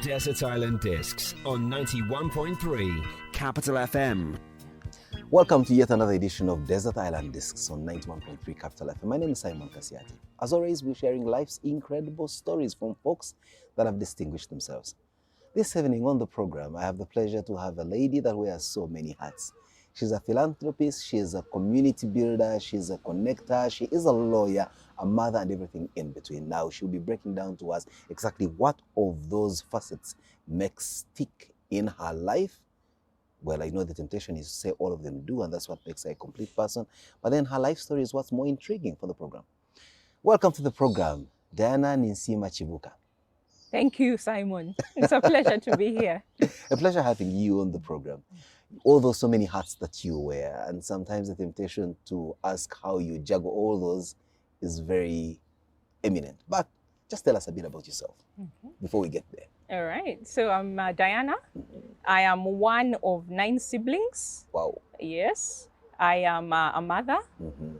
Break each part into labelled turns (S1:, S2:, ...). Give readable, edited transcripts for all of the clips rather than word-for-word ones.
S1: Desert Island Discs on 91.3 Capital FM.
S2: Welcome to yet another edition of Desert Island Discs on 91.3 Capital FM. My name is Kasyate. As always, we're sharing life's incredible stories from folks that have distinguished themselves. This evening on the program, I have the pleasure to have a lady that wears so many hats. She's a philanthropist, she's a community builder, she's a connector, she is a lawyer, a mother, and everything in between. Now, she'll be breaking down to us exactly what of those facets makes stick in her life. Well, I know the temptation is to say all of them do, and that's what makes her a complete person. But then her life story is what's more intriguing for the program. Welcome to the program, Diana Ninsiima Kibuuka.
S3: Thank you, Simon. It's a pleasure to be here.
S2: A pleasure having you on the program. Although so many hats that you wear, and sometimes the temptation to ask how you juggle all those is very eminent. But just tell us a bit about yourself before we get there.
S3: All right. So I'm Diana. I am one of 9 siblings.
S2: Wow.
S3: Yes. I am a mother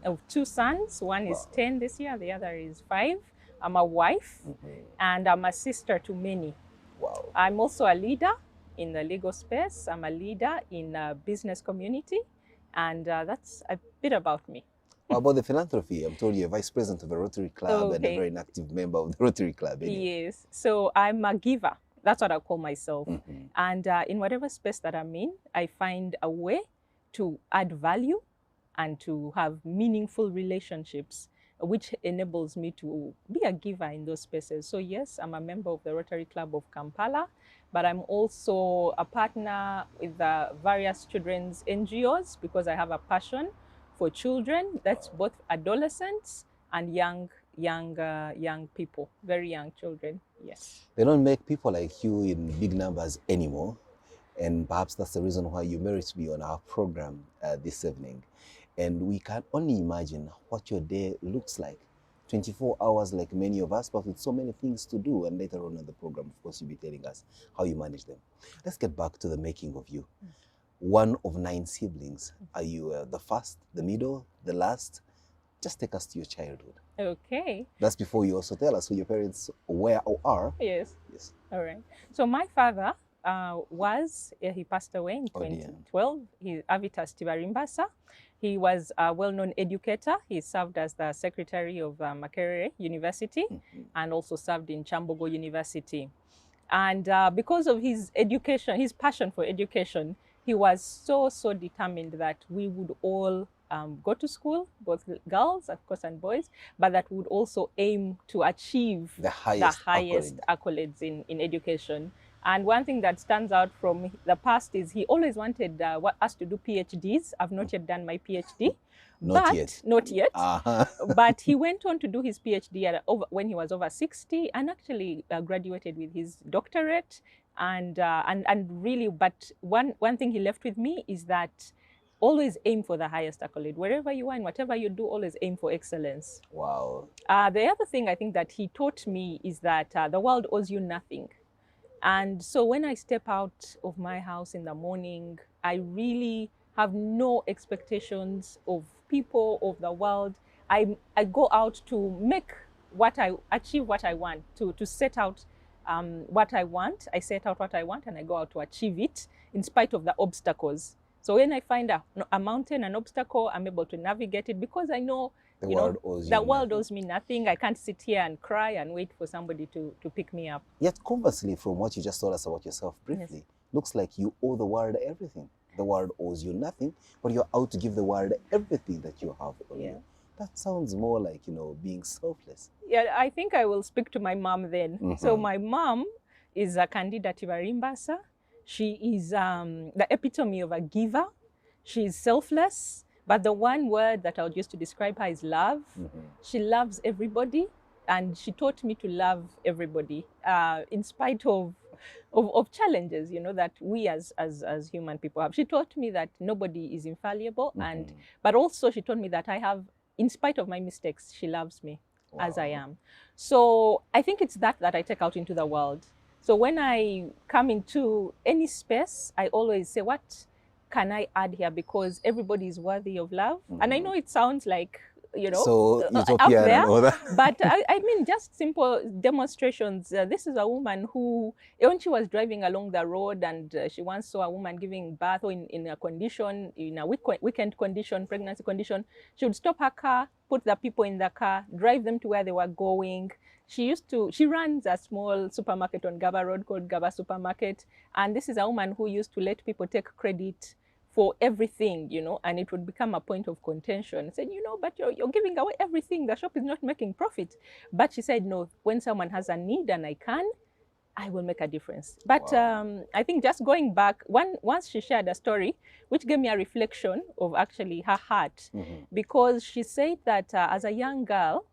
S3: of 2 sons. One is 10 this year, the other is 5. I'm a wife and I'm a sister to many.
S2: Wow.
S3: I'm also a leader in the legal space. I'm a leader in a business community, and that's a bit about me.
S2: How about the philanthropy? I'm told you're vice president of a Rotary Club and a very inactive member of the Rotary Club.
S3: Yes, so I'm a giver. That's what I call myself. And in whatever space that I'm in, I find a way to add value and to have meaningful relationships, which enables me to be a giver in those spaces. So yes, I'm a member of the Rotary Club of Kampala, but I'm also a partner with various children's NGOs because I have a passion for children. That's both adolescents and young people, very young children. Yes.
S2: They don't make people like you in big numbers anymore, and perhaps that's the reason why you merit to be on our program this evening. And we can only imagine what your day looks like. 24 hours like many of us, but with so many things to do. And later on in the program, of course, you'll be telling us how you manage them. Let's get back to the making of you. One of 9 siblings. Are you the first, the middle, the last? Just take us to your childhood.
S3: Okay.
S2: That's before you also tell us who your parents were or are.
S3: Yes.
S2: Yes.
S3: All right. So my father he passed away in 2012. He's Avitas Tibarimbasa. He was a well-known educator. He served as the secretary of Makerere University and also served in Chambogo University. And because of his education, his passion for education, he was so determined that we would all go to school, both girls, of course, and boys, but that would also aim to achieve
S2: the highest
S3: accolades in education. And one thing that stands out from the past is he always wanted us to do PhDs. I've not yet done my PhD. Not yet. But he went on to do his PhD when he was over 60 and actually graduated with his doctorate. And really, but one thing he left with me is that always aim for the highest accolade. Wherever you are and whatever you do, always aim for excellence.
S2: Wow.
S3: The other thing I think that he taught me is that the world owes you nothing. And so when I step out of my house in the morning, I really have no expectations of people, of the world. I go out to achieve what I want, to set out what I want. I set out what I want and I go out to achieve it in spite of the obstacles. So when I find a mountain, an obstacle, I'm able to navigate it because I know the world owes me nothing. I can't sit here and cry and wait for somebody to pick me up.
S2: Yet conversely, from what you just told us about yourself briefly, looks like you owe the world everything. The world owes you nothing, but you're out to give the world everything that you have on you. That sounds more like, being selfless.
S3: Yeah, I think I will speak to my mom then. So my mom is a Candida Tibarimbasa. She is the epitome of a giver. She is selfless. But the one word that I would use to describe her is love. She loves everybody, and she taught me to love everybody in spite of challenges, that we as human people have. She taught me that nobody is infallible, but also she taught me that in spite of my mistakes, she loves me as I am. So I think it's that I take out into the world. So when I come into any space, I always say, what can I add here? Because everybody is worthy of love. And I know it sounds like
S2: So
S3: out
S2: utopia and
S3: there.
S2: all that.
S3: But I mean, just simple demonstrations. This is a woman who, when she was driving along the road and she once saw a woman giving birth or in a condition, in a weekend condition, pregnancy condition, she would stop her car, put the people in the car, drive them to where they were going. She runs a small supermarket on Gaba Road called Gaba Supermarket. And this is a woman who used to let people take credit for everything, and it would become a point of contention. Said, but you're giving away everything. The shop is not making profit. But she said, no, when someone has a need and I will make a difference. But
S2: Wow.
S3: I think just going back, once she shared a story, which gave me a reflection of actually her heart, because she said that as a young girl,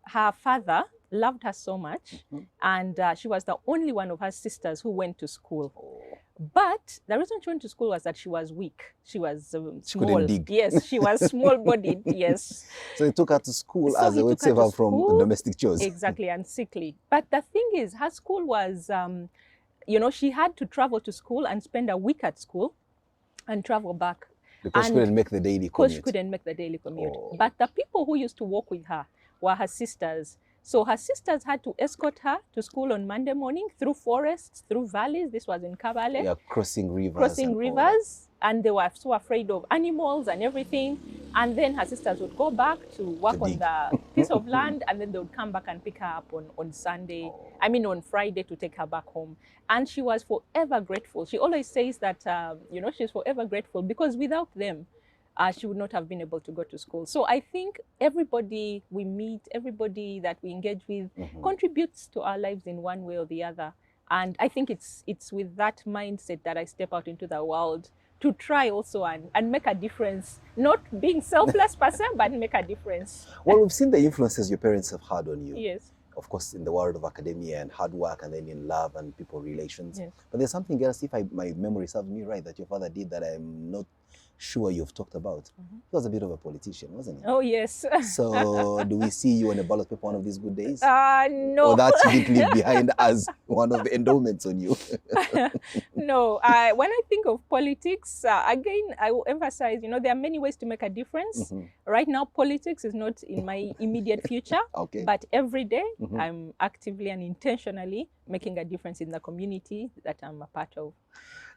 S3: her father loved her so much, and she was the only one of her sisters who went to school. But the reason she went to school was that she was weak. She was
S2: She
S3: small.
S2: couldn't dig.
S3: Yes, she was small-bodied. Yes.
S2: So he took her to school
S3: So
S2: as
S3: he
S2: a way to
S3: took her
S2: save
S3: to
S2: her from
S3: school.
S2: domestic chores.
S3: Exactly, and sickly. But the thing is, her school was, she had to travel to school and spend a week at school and travel back.
S2: Because she couldn't make the daily
S3: Because she
S2: commute.
S3: couldn't make the daily commute.
S2: Oh.
S3: But the people who used to walk with her were her sisters. So her sisters had to escort her to school on Monday morning through forests, through valleys. This was in Kabale.
S2: Yeah, crossing rivers.
S3: Crossing rivers. And they were so afraid of animals and everything. And then her sisters would go back to work on the piece of land, and then they would come back and pick her up on Sunday. On Friday to take her back home. And she was forever grateful. She always says that, she's forever grateful because without them, she would not have been able to go to school. So I think everybody we meet, everybody that we engage with contributes to our lives in one way or the other. And I think it's with that mindset that I step out into the world to try also and make a difference. Not being selfless per se, but make a difference.
S2: Well, we've seen the influences your parents have had on you.
S3: Yes.
S2: Of course, in the world of academia and hard work, and then in love and people relations.
S3: Yes.
S2: But there's something else, if my memory serves me right, that your father did that I'm not sure you've talked about. He was a bit of a politician, wasn't he?
S3: Oh, yes.
S2: So do we see you on a ballot paper one of these good days?
S3: No.
S2: Or that you didn't leave behind as one of the endowments on you?
S3: No. When I think of politics, again, I will emphasize, there are many ways to make a difference. Right now, politics is not in my immediate future.
S2: Okay.
S3: But every day, I'm actively and intentionally making a difference in the community that I'm a part of.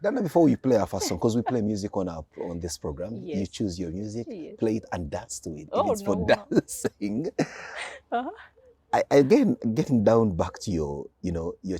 S2: Dana, before we play our first song, because we play music on this program,
S3: Yes.
S2: you choose your music,
S3: Yes.
S2: play it and dance to it.
S3: Oh,
S2: If it's for
S3: no.
S2: dancing.
S3: Uh-huh.
S2: Again, getting down back to your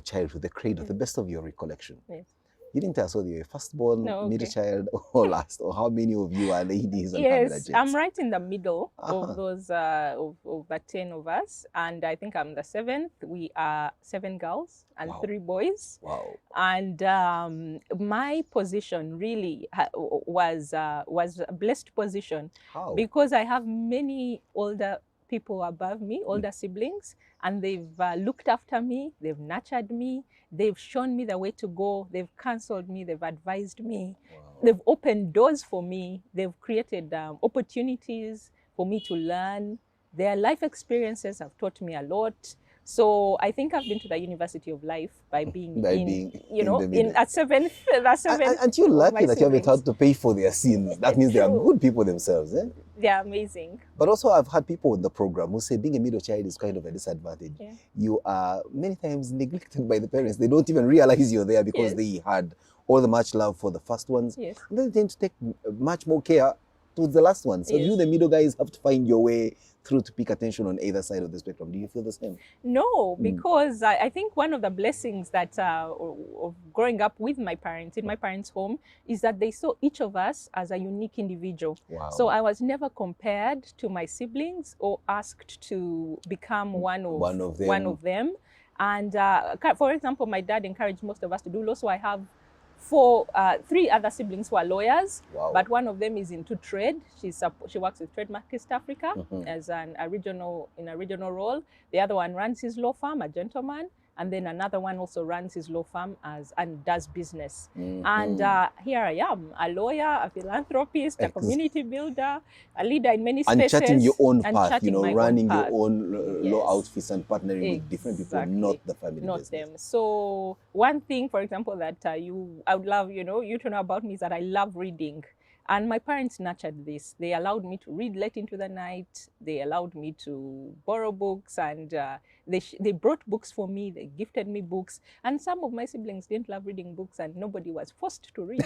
S2: childhood, the cradle, the best of your recollection.
S3: Yes.
S2: You didn't tell us whether you're firstborn,
S3: No,
S2: middle
S3: okay.
S2: child, or last, or how many of you are ladies and
S3: Yes, I'm
S2: jets.
S3: right in the middle
S2: Uh-huh.
S3: of those of the 10 of us, and I think I'm the 7th. We are 7 girls and
S2: Wow.
S3: 3 boys.
S2: Wow.
S3: And my position really was a blessed position
S2: How?
S3: because I have many older people above me, older siblings, and they've looked after me, they've nurtured me, they've shown me the way to go, they've counseled me, they've advised me,
S2: Wow.
S3: they've opened doors for me, they've created opportunities for me to learn. Their life experiences have taught me a lot. So I think I've been to the University of Life by being
S2: By
S3: in,
S2: being
S3: you
S2: in
S3: know,
S2: the middle.
S3: in at seventh, the seventh.
S2: Aren't you
S3: of
S2: lucky
S3: my
S2: that you haven't
S3: siblings.
S2: had to pay for their sins? That means they are
S3: True.
S2: good people themselves, eh?
S3: They're amazing.
S2: But also I've had people in the program who say being a middle child is kind of a disadvantage.
S3: Yeah.
S2: You are many times neglected by the parents. They don't even realize you're there because
S3: Yes.
S2: they had all the much love for the first ones.
S3: Yes.
S2: And then they tend to take much more care towards the last one. So
S3: Yes.
S2: you, the middle guys, have to find your way through to pick attention on either side of the spectrum. Do you feel the same?
S3: No, because I think one of the blessings that of growing up with my parents, in my parents' home, is that they saw each of us as a unique individual.
S2: Wow.
S3: So I was never compared to my siblings or asked to become one of them. And for example, my dad encouraged most of us to do law. So I have 3 other siblings who are lawyers,
S2: Wow.
S3: but one of them is into trade. She works with Trademark East Africa as a regional role. The other one runs his law firm, a gentleman, and then another one also runs his law firm and does business. And here I am, a lawyer, a philanthropist, a community builder, a leader in many spaces.
S2: And charting your own
S3: and
S2: path,
S3: charting my own
S2: running your
S3: path.
S2: own law
S3: Yes.
S2: outfits and partnering with different people,
S3: Exactly.
S2: not the family
S3: Not
S2: business.
S3: them. So one thing, for example, that I would love you to know about me is that I love reading. And my parents nurtured this. They allowed me to read late into the night. They allowed me to borrow books, and they brought books for me. They gifted me books. And some of my siblings didn't love reading books, and nobody was forced to read.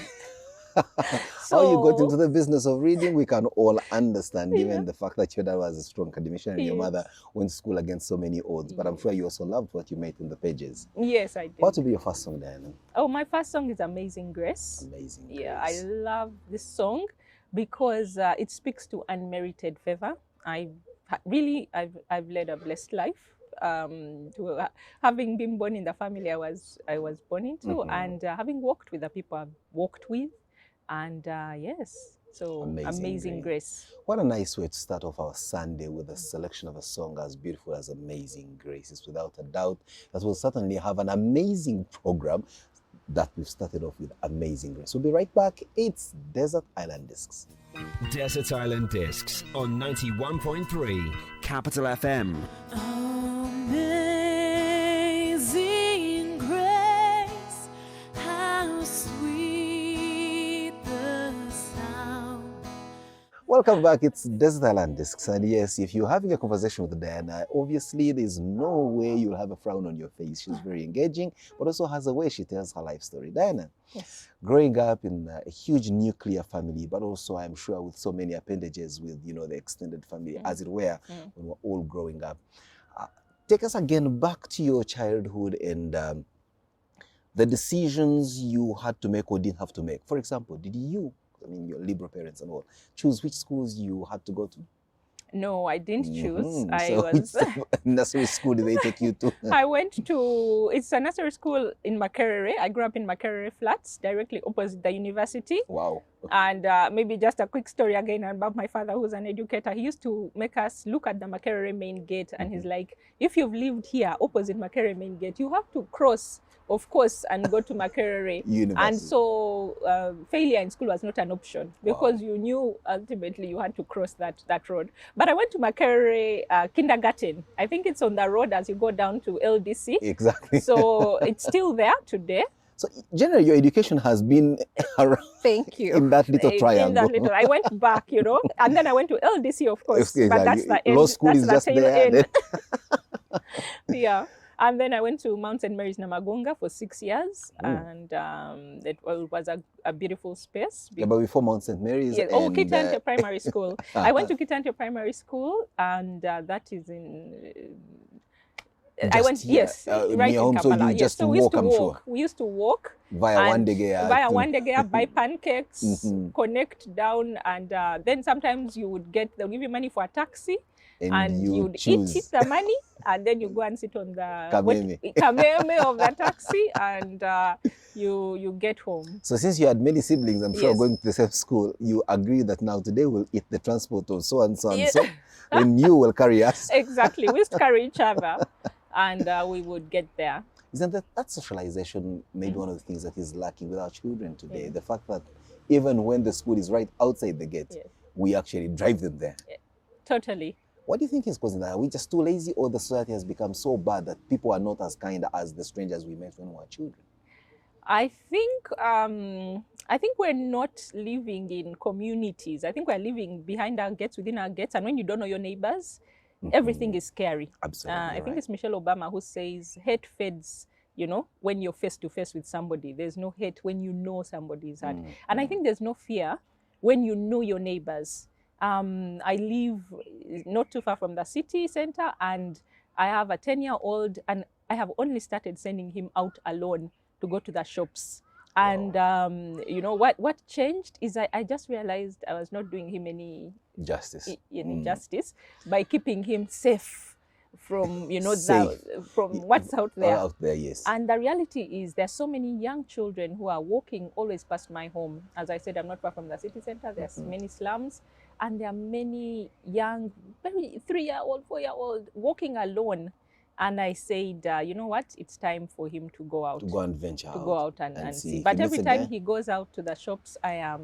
S2: How you got into the business of reading, we can all understand, given the fact that your dad was a strong academician and your mother went to school against so many odds. But I'm sure you also loved what you made in the pages.
S3: Yes, I did.
S2: What would be your first song, Diana?
S3: Oh, my first song is Amazing Grace.
S2: Amazing Grace.
S3: Yeah, I love this song because it speaks to unmerited favor. I've led a blessed life. Having been born in the family I was born into, and having walked with the people I've walked with. And yes, so Amazing Grace.
S2: What a nice way to start off our Sunday with a selection of a song as beautiful as Amazing Grace. It's without a doubt that we'll certainly have an amazing program that we've started off with Amazing Grace. We'll be right back. It's Desert Island Discs.
S1: Desert Island Discs on 91.3 Capital FM.
S4: Amazing grace, how sweet the sound.
S2: Welcome back. It's Desert Island Discs. And yes, if you're having a conversation with Diana, obviously there's no way you'll have a frown on your face. She's very engaging, but also has a way she tells her life story. Diana,
S3: Yes.
S2: growing up in a huge nuclear family, but also I'm sure with so many appendages with, the extended family, as it were, when we're all growing up. Take us again back to your childhood and the decisions you had to make or didn't have to make. For example, did you, your liberal parents and all, choose which schools you had to go to?
S3: No, I didn't choose.
S2: Which nursery school did they take you to?
S3: I went to, it's a nursery school in Makerere. I grew up in Makerere Flats, directly opposite the university.
S2: Wow.
S3: And maybe just a quick story again about my father, who's an educator. He used to make us look at the Makerere main gate, and he's like, if you've lived here opposite Makerere main gate, you have to cross, of course, and go to Makerere.
S2: University.
S3: And so failure in school was not an option because you knew ultimately you had to cross that road. But I went to Makerere kindergarten. I think it's on the road as you go down to LDC.
S2: Exactly.
S3: So it's still there today.
S2: So generally, your education has been around.
S3: Thank you.
S2: In that little triangle.
S3: I went back, and then I went to LDC, of course.
S2: Exactly.
S3: But that's the end.
S2: Law school is just there.
S3: Yeah. And then I went to Mount St. Mary's Namagunga for 6 years, and it was a beautiful space.
S2: Yeah, but before Mount St. Mary's.
S3: Yes. Kitante Primary School. I went to Kitante Primary School, and that is in. I went, yes, right in Kampala.
S2: So you just
S3: so
S2: walk, I'm sure.
S3: We used to walk.
S2: Via Wandegea,
S3: buy pancakes, connect down, and then sometimes they'll give you money for a taxi, and you'd eat the money, and then you go and sit on the kameme of the taxi, and you get home.
S2: So since you had many siblings, I'm sure going to the same school, you agree that now today we'll eat the transport of so and so and so, and you will carry us.
S3: Exactly, we used to carry each other, and we would get there.
S2: Isn't that socialization maybe one of the things that is lacking with our children today? The fact that even when the school is right outside the gate, we actually drive them there.
S3: Totally.
S2: What do you think is causing that? Are we just too lazy, or the society has become so bad that people are not as kind as the strangers we met when we were children?
S3: I think we're not living in communities. I think we're living behind our gates, within our gates, and when you don't know your neighbors, everything is scary.
S2: Absolutely.
S3: I think it's Michelle Obama who says hate fades, when you're face to face with somebody. There's no hate when you know somebody is hurt. And I think there's no fear when you know your neighbors. I live not too far from the city center, and I have a 10-year-old, and I have only started sending him out alone to go to the shops. And what changed is I just realized I was not doing him any
S2: justice
S3: by keeping him safe from from what's out there.
S2: Out there, yes.
S3: And the reality is there's so many young children who are walking always past my home. As I said, I'm not far from the city center. There's many slums, and there are many young, maybe 3-year-old, 4-year-old walking alone. And I said, you know what? It's time for him to go out.
S2: To go and venture out.
S3: To go out and see.
S2: He
S3: But every time he goes out to the shops, I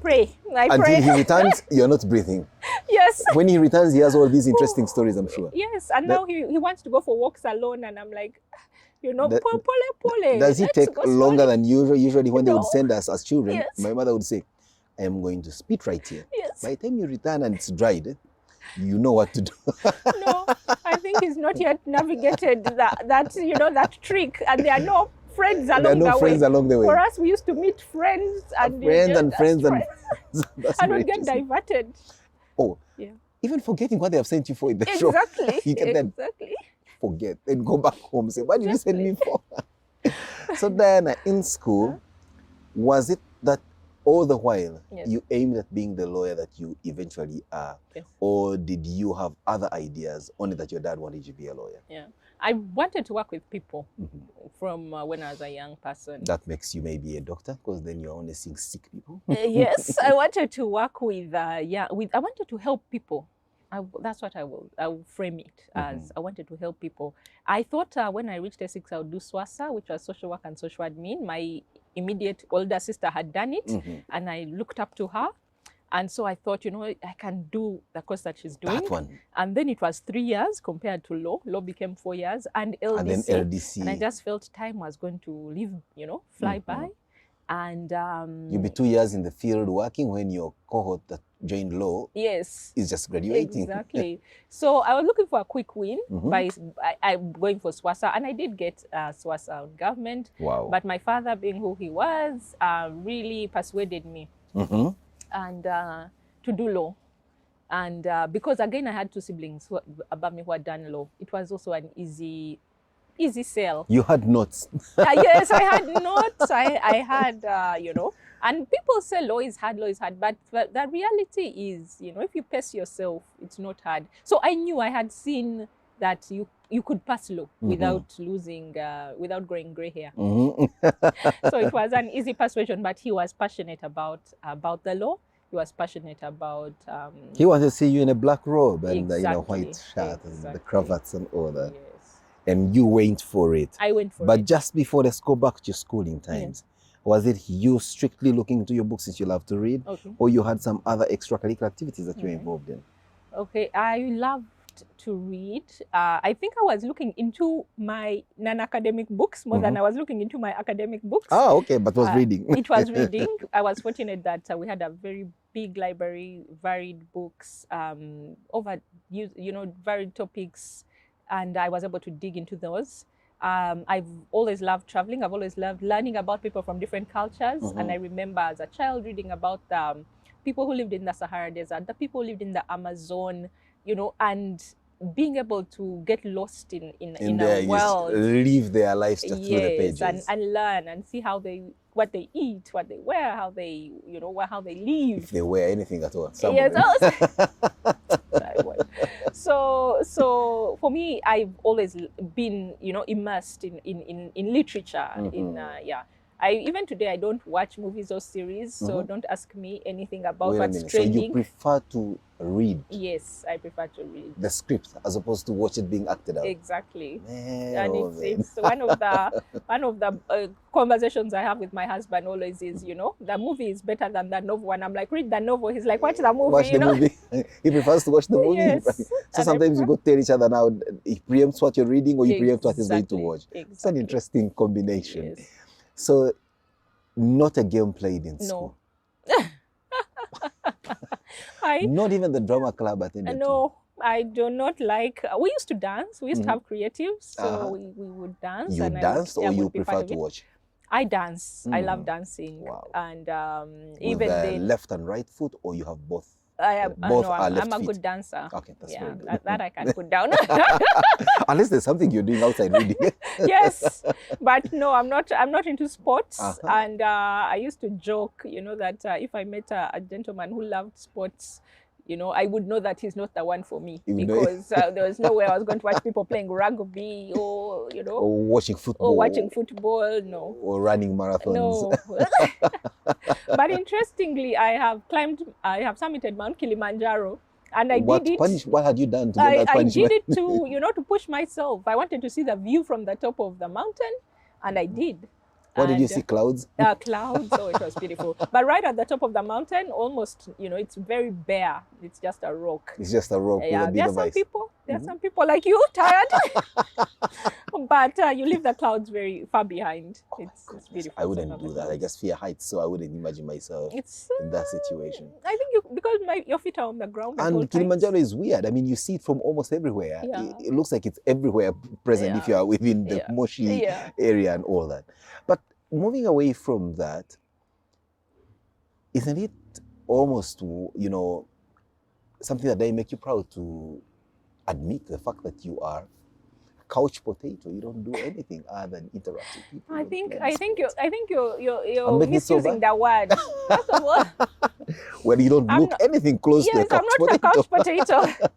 S3: pray.
S2: Until he returns, you're not breathing.
S3: Yes.
S2: When he returns, he has all these interesting stories, I'm sure.
S3: Yes, and now he wants to go for walks alone, and I'm like, pole.
S2: Does he take longer than usual? Usually when they would send us as children, my mother would say, I am going to spit right here.
S3: Yes.
S2: By the time you return and it's dried, you know what to do.
S3: No, I think he's not yet navigated that trick, and there are no friends
S2: There are
S3: along
S2: no
S3: the
S2: friends
S3: way.
S2: along the way.
S3: For us, we used to meet friends and
S2: Friends and
S3: just
S2: friends and
S3: friends,
S2: That's
S3: and
S2: very
S3: would get
S2: interesting.
S3: diverted.
S2: Oh,
S3: Yeah.
S2: even forgetting what they have sent you for in the show.
S3: Exactly.
S2: You get that
S3: Exactly.
S2: forget, then go back home, say, what did you send me
S3: Exactly.
S2: for? So Diana, in school, was it that all the while
S3: Yes.
S2: you aimed at being the lawyer that you eventually are?
S3: Yes.
S2: Or did you have other ideas, only that your dad wanted you to be a lawyer?
S3: Yeah. I wanted to work with people
S2: Mhm.
S3: from when I was a young person.
S2: That makes you maybe a doctor, because then you're only seeing sick people.
S3: Yes, I wanted to work with I wanted to help people. That's what I will frame it as. I wanted to help people. I thought when I reached S6, I would do SWASA, which was social work and social admin. My immediate older sister had done it, and I looked up to her. And so I thought, I can do the course that she's doing.
S2: That one.
S3: And then it was 3 years compared to law. Law became 4 years, and LDC.
S2: And then LDC.
S3: And I just felt time was going to leave, fly by. And
S2: You'll be 2 years in the field working when your cohort that joined law
S3: yes,
S2: is just graduating.
S3: exactly. So I was looking for a quick win by going for SWASA, and I did get SWASA on government.
S2: Wow.
S3: But my father, being who he was, really persuaded me and to do law. And because again, I had two siblings above me who had done law, it was also an easy sell.
S2: You had notes.
S3: Yes, I had notes. I had, and people say law is hard, but the reality is, if you pace yourself, it's not hard. So I knew, I had seen that you could pass law without losing, without growing gray hair. So it was an easy persuasion, but he was passionate about the law. He was passionate about...
S2: He wanted to see you in a black robe and
S3: Exactly,
S2: white shirt and the
S3: exactly.
S2: cravats and all that.
S3: Yes.
S2: And you went for it.
S3: I went for
S2: But
S3: it.
S2: just before, let's go back to your schooling times. Was it you strictly looking into your books since you love to read?
S3: Okay.
S2: Or you had some other extracurricular activities that you were involved in?
S3: Okay, I loved to read. I think I was looking into my non-academic books more than I was looking into my academic books.
S2: Ah, okay, but was reading.
S3: It was reading. I was fortunate that we had a very big library, varied books, varied topics, and I was able to dig into those. I've always loved traveling. I've always loved learning about people from different cultures. And I remember as a child reading about people who lived in the Sahara Desert, the people who lived in the Amazon, and being able to get lost in a world.
S2: Live their lives just through the pages.
S3: And learn and see what they eat, what they wear, how they live.
S2: If they wear anything at all.
S3: Yes. So for me, I've always been, immersed in literature. Even today, I don't watch movies or series, so don't ask me anything about what's trending.
S2: So you prefer to read?
S3: Yes, I prefer to read
S2: the script as opposed to watch it being acted out.
S3: Exactly.
S2: Man,
S3: and it's one of the conversations I have with my husband always is, the movie is better than the novel. And I'm like, read the novel. He's like, watch the movie.
S2: Watch the movie. He prefers to watch the movie.
S3: Yes.
S2: So sometimes you go tell each other now, he preempts what you're reading or you preempt what he's going to watch.
S3: Exactly.
S2: It's an interesting combination.
S3: Yes.
S2: So, not a game played in school? Not even the drama club attended?
S3: No, I do not like... We used to dance. We used to have creatives, so we would dance.
S2: You danced or you prefer to watch?
S3: I dance. I love dancing.
S2: Wow.
S3: And
S2: even the left and right foot, or you have both?
S3: I'm a
S2: feet.
S3: good dancer.
S2: Okay, that's very good.
S3: That I can put down.
S2: Unless there's something you're doing outside reading.
S3: Yes, but no, I'm not into sports. And I used to joke, that if I met a gentleman who loved sports, I would know that he's not the one for me, because there was no way I was going to watch people playing rugby or
S2: or watching
S3: football. No.
S2: Or running marathons.
S3: No. But interestingly, I have summited Mount Kilimanjaro, and I did it.
S2: What had you done to get that punishment?
S3: I did it to to push myself. I wanted to see the view from the top of the mountain, and I did.
S2: What did you
S3: And,
S2: see? Clouds?
S3: Clouds. Oh, it was beautiful. But right at the top of the mountain, almost, it's very bare. It's just a rock.
S2: It's just a rock with a bit
S3: There are
S2: of
S3: some
S2: ice.
S3: people. There are some people like you, tired, but you leave the clouds very far behind. It's beautiful.
S2: I wouldn't do that. I just fear heights, so I wouldn't imagine myself in that situation.
S3: I think because your feet are on the ground. at all
S2: And Kilimanjaro is weird. I mean, you see it from almost everywhere.
S3: Yeah.
S2: It looks like it's everywhere present if you are within the Moshi area and all that. But moving away from that, isn't it almost, something that they make you proud to admit the fact that you are a couch potato? You don't do anything other than interact with people.
S3: I think you're
S2: I'm making it so
S3: misusing
S2: bad.
S3: the word. First of all,
S2: Well, you don't look anything close to a
S3: yes,
S2: couch
S3: I'm not
S2: potato.
S3: a couch potato.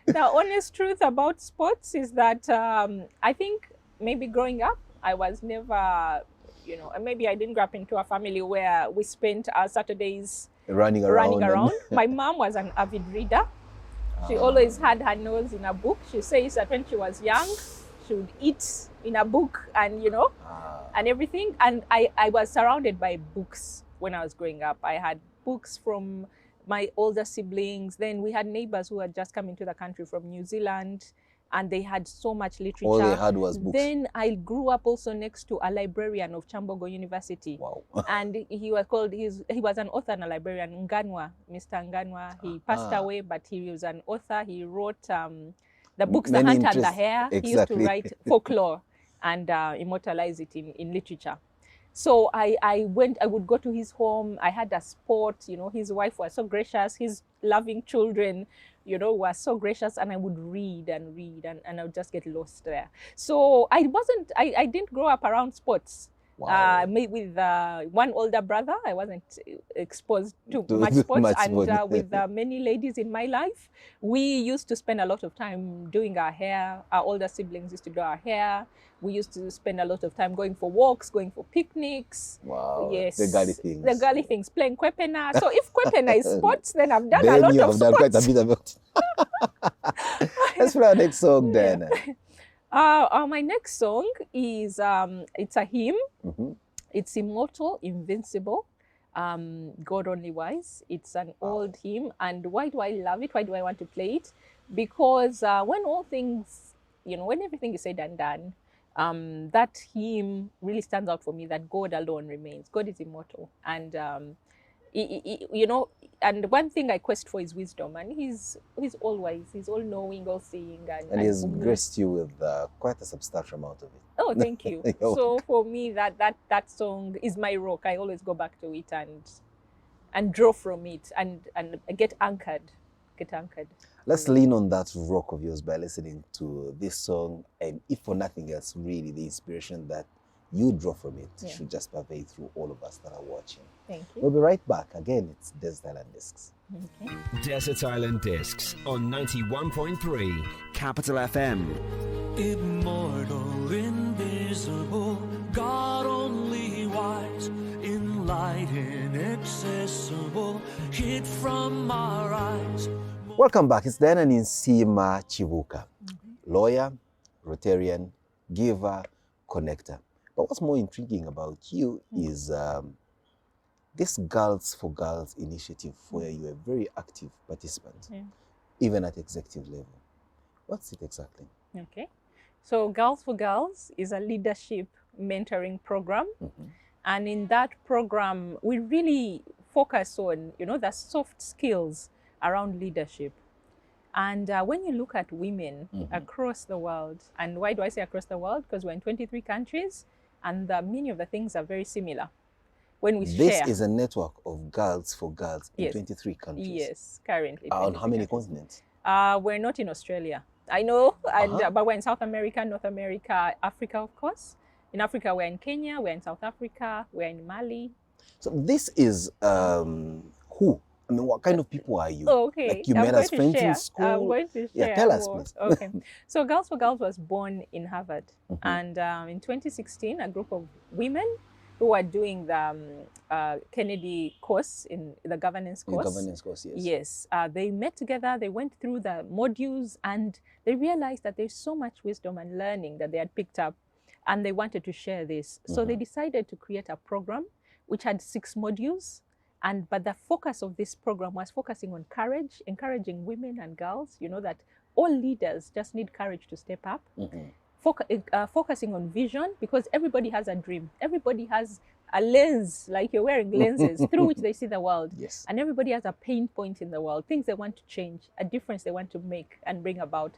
S3: The honest truth about sports is that I think maybe growing up, I was never, maybe I didn't grow up into a family where we spent our Saturdays
S2: running around.
S3: My mom was an avid reader. She always had her nose in a book. She says that when she was young, she would eat in a book and, and everything. And I was surrounded by books when I was growing up. I had books from my older siblings. Then we had neighbors who had just come into the country from New Zealand, and they had so much literature.
S2: All they had was books.
S3: Then I grew up also next to a librarian of Chambogo University.
S2: Wow.
S3: And he was an author and a librarian, Nganwa, Mr. Nganwa. He passed away, but he was an author. He wrote the books, The Hunter and the Hare.
S2: Exactly.
S3: He used to write folklore and immortalize it in literature. So I would go to his home. I had a sport, his wife was so gracious. His loving children, were so gracious, and I would read and I would just get lost there. So I didn't grow up around sports.
S2: Wow.
S3: With one older brother, I wasn't exposed to much sports. With many ladies in my life, we used to spend a lot of time doing our hair. Our older siblings used to do our hair. We used to spend a lot of time going for walks, going for picnics.
S2: Wow.
S3: Yes.
S2: The girly things.
S3: The girly things, playing kwepena. So if kwepena is sports, then I've done
S2: Then
S3: a lot
S2: you
S3: of
S2: have done
S3: sports.
S2: quite a bit about it. Let's play our next song then.
S3: My next song is it's a hymn.
S2: Mm-hmm.
S3: It's Immortal, Invincible, God Only Wise. It's an old hymn. And why do I love it? Why do I want to play it? Because when all things, when everything is said and done, that hymn really stands out for me, that God alone remains. God is immortal. And, and one thing I quest for is wisdom. And he's all wise. He's all knowing, all seeing. And
S2: he's graced you with quite a substantial amount of it.
S3: Oh, thank you. So for me, that song is my rock. I always go back to it and draw from it and get anchored.
S2: Let's lean on that rock of yours by listening to this song, and if for nothing else, really the inspiration that you draw from it should just pervade through all of us that are watching.
S3: Thank you.
S2: We'll be right back. Again, it's Desert Island Discs.
S3: Okay.
S1: Desert Island Discs on 91.3 Capital FM.
S5: Immortal, invisible, God only wise, in light inaccessible, hid from our eyes.
S2: Welcome back. It's then Ninsiima Kibuuka, lawyer, Rotarian, giver, connector. But what's more intriguing about you is this Girls for Girls initiative, where you're a very active participant, even at executive level. What's it exactly?
S3: Okay. So Girls for Girls is a leadership mentoring program. Mm-hmm. And in that program, we really focus on, the soft skills around leadership. And when you look at women across the world, and why do I say across the world? Because we're in 23 countries, and many of the things are very similar. When we
S2: this
S3: share,
S2: is a network of Girls for Girls in 23 countries.
S3: Yes, currently.
S2: On how many continents?
S3: We're not in Australia. I know, but we're in South America, North America, Africa, of course. In Africa, we're in Kenya, we're in South Africa, we're in Mali.
S2: So this is who? I mean, what kind of people are you?
S3: Oh, okay.
S2: Like you met as friends in school?
S3: I'm going to share.
S2: Yeah, tell us, please.
S3: Okay. So Girls for Girls was born in Harvard. And in 2016, a group of women who were doing the Kennedy course, in the governance course.
S2: The governance course, yes.
S3: Yes. They met together, they went through the modules, and they realized that there's so much wisdom and learning that they had picked up and they wanted to share this. So they decided to create a program which had 6 modules. But the focus of this program was focusing on courage, encouraging women and girls, that all leaders just need courage to step up. Focusing on vision, because everybody has a dream. Everybody has a lens, like you're wearing lenses through which they see the world.
S2: Yes.
S3: And everybody has a pain point in the world, things they want to change, a difference they want to make and bring about.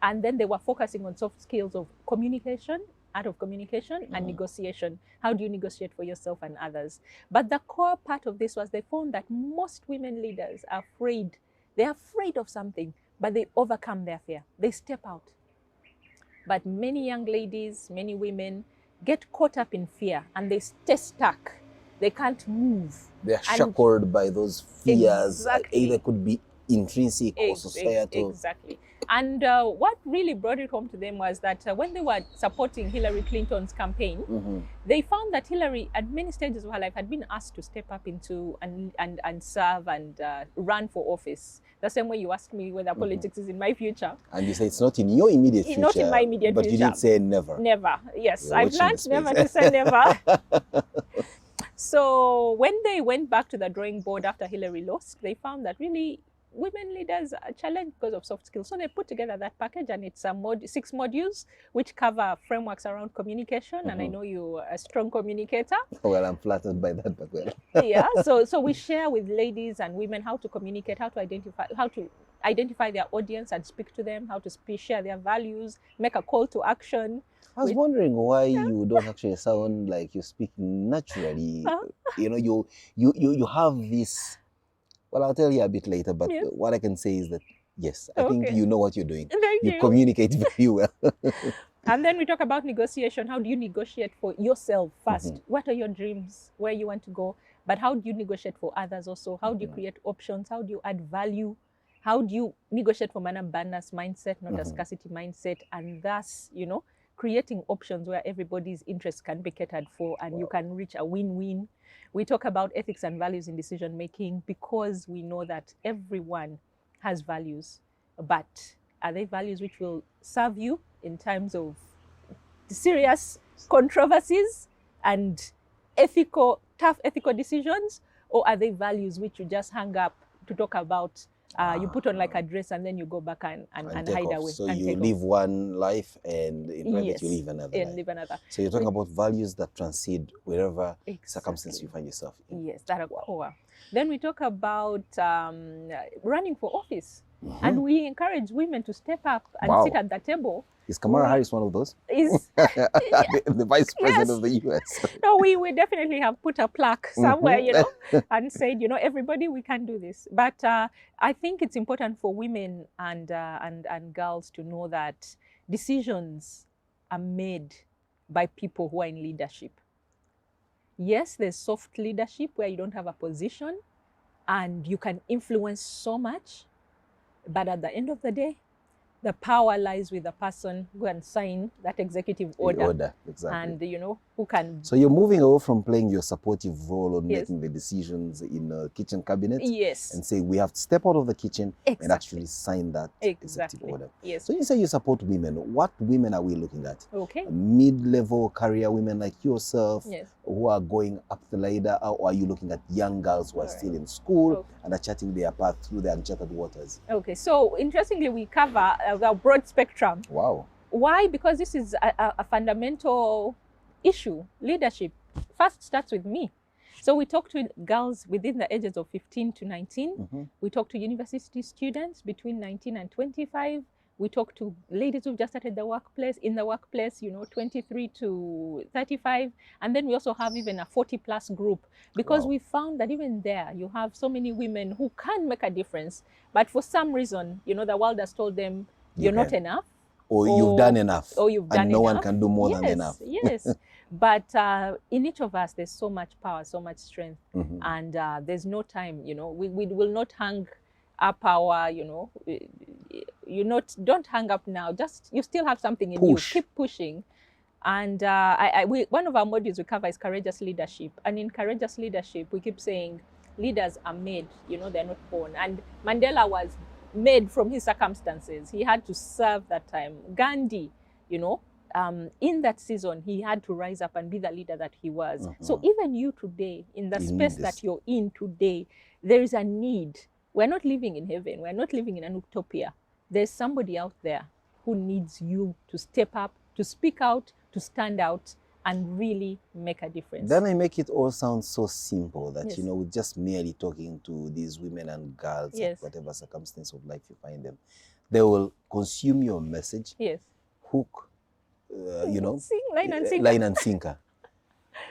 S3: And then they were focusing on soft skills of communication, art of communication, and negotiation. How do you negotiate for yourself and others? But the core part of this was they found that most women leaders are afraid. They're afraid of something, but they overcome their fear. They step out. But many young ladies, many women get caught up in fear and they stay stuck. They can't move.
S2: They're shackled by those fears.
S3: Exactly.
S2: Either could be intrinsic or societal.
S3: Exactly. And what really brought it home to them was that when they were supporting Hillary Clinton's campaign, they found that Hillary, at many stages of her life, had been asked to step up into and serve and run for office. The same way you asked me whether politics is in my future.
S2: And you say it's not in your immediate future.
S3: Not in my immediate
S2: but
S3: future.
S2: But you didn't say never.
S3: Never, yes.
S2: You're
S3: I've learned never to say never. So when they went back to the drawing board after Hillary lost, they found that really women leaders are challenged because of soft skills. So they put together that package, and it's 6 modules which cover frameworks around communication. And I know you're a strong communicator.
S2: Well, I'm flattered by that, but well.
S3: Yeah. So we share with ladies and women how to communicate, how to identify their audience and speak to them, how to share their values, make a call to action.
S2: I was wondering why you don't actually sound like you speak naturally. You have this. Well, I'll tell you a bit later, but what I can say is that, yes, I think you know what you're doing.
S3: Thank you.
S2: Communicate very well.
S3: And then we talk about negotiation. How do you negotiate for yourself first? What are your dreams? Where you want to go? But how do you negotiate for others also? How do you create options? How do you add value? How do you negotiate from an abundance mindset, not a scarcity mindset? And thus, creating options where everybody's interests can be catered for and you can reach a win-win. We talk about ethics and values in decision making because we know that everyone has values, but are they values which will serve you in times of serious controversies and tough ethical decisions, or are they values which you just hang up to talk about? You put on like a dress and then you go back and hide away.
S2: So you live one life and in private you live another. So you're talking about values that transcend wherever circumstance you find yourself in.
S3: Yes, that are core. Then we talk about running for office. And we encourage women to step up and sit at the table.
S2: Is Kamala Harris one of those?
S3: Is
S2: the vice president of the US?
S3: No, we definitely have put a plaque somewhere, and said, everybody, we can do this. But I think it's important for women and girls to know that decisions are made by people who are in leadership. Yes, there's soft leadership where you don't have a position and you can influence so much. But at the end of the day, the power lies with the person who can sign that executive order.
S2: Exactly.
S3: And, who can...
S2: So you're moving away from playing your supportive role on making the decisions in a kitchen cabinet.
S3: Yes.
S2: And say, we have to step out of the kitchen and actually sign that executive order.
S3: Yes.
S2: So you say you support women. What women are we looking at?
S3: Okay.
S2: Mid-level career women like yourself who are going up the ladder, or are you looking at young girls who are still in school and are charting their path through the uncharted waters? Okay.
S3: So interestingly, we cover the broad spectrum.
S2: Wow.
S3: Why? Because this is a fundamental issue. Leadership first starts with me. So we talk to girls within the ages of 15 to 19. We talk to university students between 19 and 25. We talk to ladies who've just started the workplace, 23 to 35. And then we also have even a 40+ group, because we found that even there you have so many women who can make a difference. But for some reason, the world has told them you're not enough.
S2: Or you've done enough.
S3: Or you've done
S2: and no one can do more than enough.
S3: Yes. But in each of us, there's so much power, so much strength. And there's no time, we will not hang up our, don't hang up now. Just, you still have something in you. Keep pushing. And one of our modules we cover is courageous leadership. And in courageous leadership, we keep saying leaders are made, they're not born. And Mandela was made from his circumstances. He had to serve that time. Gandhi, in that season, he had to rise up and be the leader that he was. So even you today, in the space that you're in today, there is a need. We're not living in heaven. We're not living in an utopia. There's somebody out there who needs you to step up, to speak out, to stand out, and really make a difference.
S2: Then I make it all sound so simple that,
S3: Yes.
S2: you know, with just merely talking to these women and girls,
S3: Yes.
S2: at whatever circumstance of life you find them, they will consume your message,
S3: Yes.
S2: hook, you know,
S3: Sing, line and sinker.
S2: line and sinker.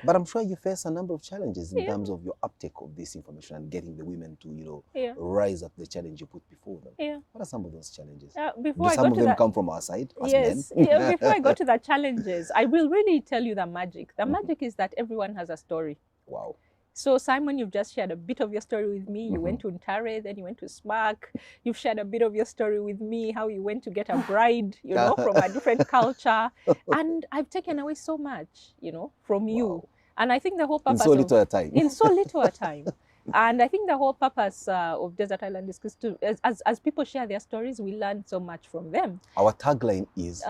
S2: But I'm sure you face a number of challenges in
S3: Yeah.
S2: terms of your uptake of this information and getting the women to, you know,
S3: Yeah.
S2: rise up the challenge you put before them.
S3: Yeah.
S2: What are some of those challenges?
S3: Before
S2: Do
S3: I
S2: some
S3: go
S2: of
S3: to
S2: them
S3: that,
S2: come from our side as
S3: yes,
S2: men?
S3: yeah, before I go to the challenges, I will really tell you the magic. The magic is that everyone has a story.
S2: Wow.
S3: So Simon, you've just shared a bit of your story with me. You went to Ntare, then you went to SMAC. You've shared a bit of your story with me, how you went to get a bride, you know, from a different culture. And I've taken away so much, you know, from you.
S2: Wow.
S3: And I think the whole
S2: In
S3: purpose
S2: so little a time.
S3: in so little a time. And I think the whole purpose of Desert Island is to, as people share their stories, we learn so much from them.
S2: Our tagline is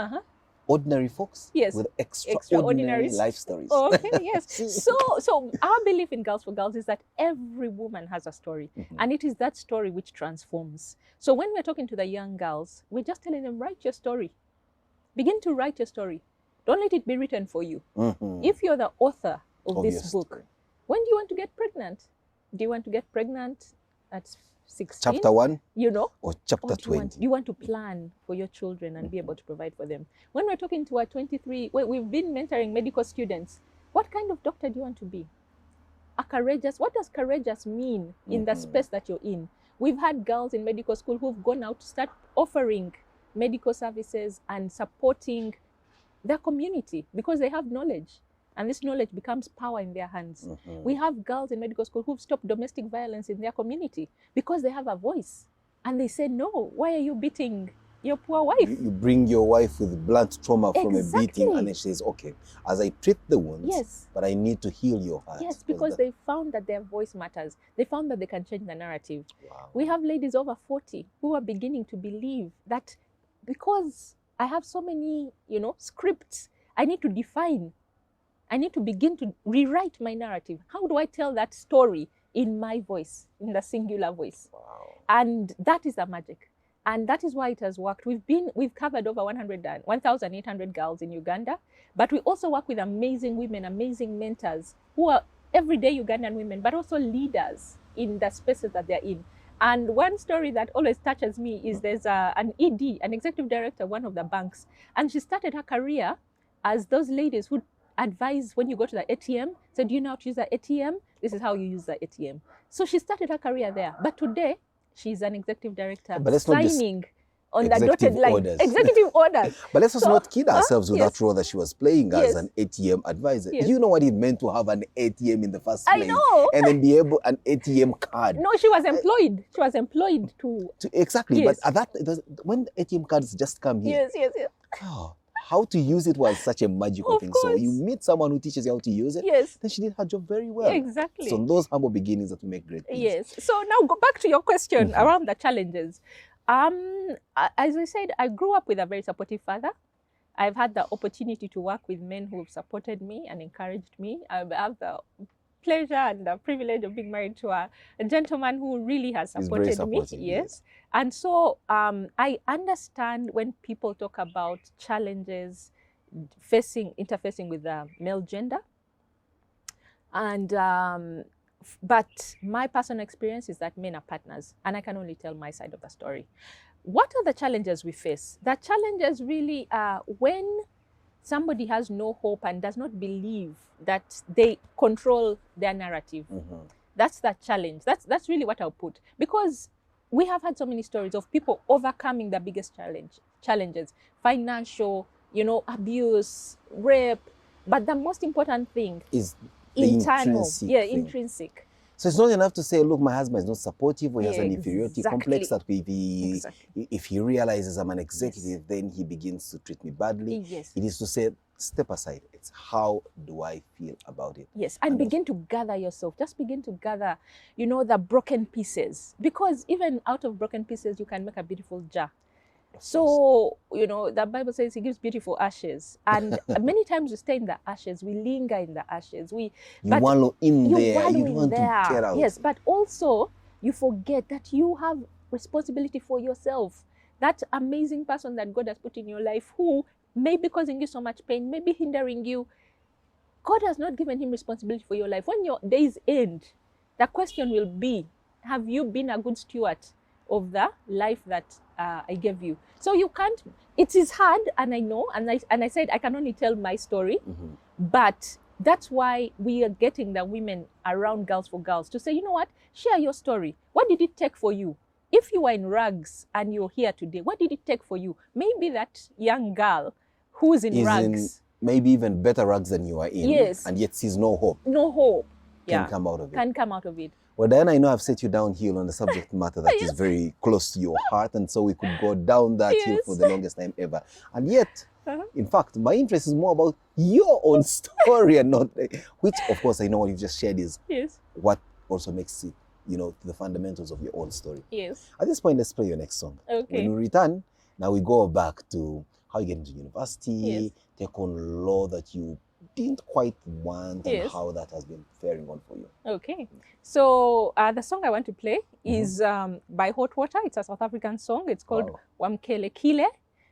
S2: ordinary folks
S3: Yes.
S2: with extraordinary life stories.
S3: Okay, yes. So our belief in Girls for Girls is that every woman has a story, and it is that story which transforms. So when we're talking to the young girls, we're just telling them, write your story. Begin to write your story. Don't let it be written for you. If you're the author of this book,
S2: story.
S3: when do you want to get pregnant? Do you want to get pregnant at 16?
S2: Chapter 1
S3: You know?
S2: or chapter
S3: Or do
S2: 20?
S3: you want to plan for your children and be able to provide for them? When we're talking to our 23, we've been mentoring medical students. What kind of doctor do you want to be? A courageous, what does courageous mean in the space that you're in? We've had girls in medical school who've gone out to start offering medical services and supporting their community because they have knowledge. And this knowledge becomes power in their hands. We have girls in medical school who've stopped domestic violence in their community because they have a voice. And they say, no, why are you beating your poor wife?
S2: You bring your wife with blunt trauma from a beating,
S3: Exactly.
S2: and then she says, okay, as I treat the wounds,
S3: Yes.
S2: but I need to heal your heart.
S3: Yes, because they found that their voice matters. They found that they can change the narrative.
S2: Wow.
S3: We have ladies over 40 who are beginning to believe that because I have so many, you know, scripts, I need to define. I need to begin to rewrite my narrative. How do I tell that story in my voice, in the singular voice?
S2: Wow.
S3: And that is the magic. And that is why it has worked. We've covered over 1,800 girls in Uganda, but we also work with amazing women, amazing mentors who are everyday Ugandan women, but also leaders in the spaces that they're in. And one story that always touches me is there's an ED, an executive director, one of the banks, and she started her career as those ladies who advise when you go to the ATM, so do you know how to use the ATM? This is how you use the ATM. So she started her career there. But today, she's an executive director
S2: But let's not just
S3: signing on the
S2: executive
S3: dotted line.
S2: orders.
S3: Executive orders.
S2: But let's also not kid ourselves with
S3: Yes.
S2: that role that she was playing as
S3: Yes.
S2: an ATM advisor.
S3: Yes.
S2: Do you know what it meant to have an ATM in the first
S3: I
S2: place?
S3: know.
S2: And then be able an ATM card.
S3: No, she was employed. She was employed to...
S2: Exactly.
S3: Yes.
S2: But at that, when ATM cards just come here,
S3: Yes.
S2: oh, how to use it was such a magical
S3: Of
S2: thing. So
S3: course.
S2: you meet someone who teaches you how to use it.
S3: Yes.
S2: Then she did her job very well.
S3: Exactly.
S2: So those humble beginnings that we make great things.
S3: Yes. So now go back to your question around the challenges. As I said, I grew up with a very supportive father. I've had the opportunity to work with men who have supported me and encouraged me. I have the pleasure and the privilege of being married to a gentleman who really has
S2: He's very
S3: supported me.
S2: supportive, yes.
S3: And so I understand when people talk about challenges interfacing with the male gender. And but my personal experience is that men are partners, and I can only tell my side of the story. What are the challenges we face? The challenges really are when somebody has no hope and does not believe that they control their narrative. That's the challenge. That's really what I'll put. Because we have had so many stories of people overcoming the biggest challenges, financial, abuse, rape. But the most important thing
S2: is the
S3: internal,
S2: intrinsic thing.
S3: intrinsic.
S2: So it's not enough to say, look, my husband is not supportive, or he has an
S3: Yeah,
S2: inferiority
S3: exactly.
S2: complex that
S3: Exactly.
S2: if he realizes I'm an executive, then he begins to treat me badly.
S3: Yes.
S2: It is to say, step aside. It's how do I feel about it?
S3: Yes, and begin to gather yourself. Just begin to gather, the broken pieces. Because even out of broken pieces, you can make a beautiful jar. So, the Bible says he gives beautiful ashes. And many times we stay in the ashes, we linger in the ashes.
S2: You wallow in there, you don't want
S3: there.
S2: to get out.
S3: Yes, but also you forget that you have responsibility for yourself. That amazing person that God has put in your life who may be causing you so much pain, may be hindering you. God has not given him responsibility for your life. When your days end, the question will be, have you been a good steward of the life that I gave you? So you can't, it is hard, and I know, and I said I can only tell my story, but that's why we are getting the women around Girls for Girls to say, you know what, share your story. What did it take for you? If you were in rags and you're here today, what did it take for you? Maybe that young girl who's in rags,
S2: maybe even better rags than you are in,
S3: yes,
S2: and yet sees no hope.
S3: No hope.
S2: Can come out of it.
S3: Can come out of it.
S2: Well, Diana, I know I've set you downhill on the subject matter that is very close to your heart, and so we could go down that hill for the longest time ever. And yet, in fact, my interest is more about your own story and not, which, of course, I know what you've just shared is what also makes it, the fundamentals of your own story.
S3: Yes.
S2: At this point, let's play your next song.
S3: Okay.
S2: When we return, now we go back to how you get into university, take on law that you didn't quite want, and how that has been faring on for you.
S3: Okay. So the song I want to play is by Hot Water. It's a South African song. It's called Wamkele Kile.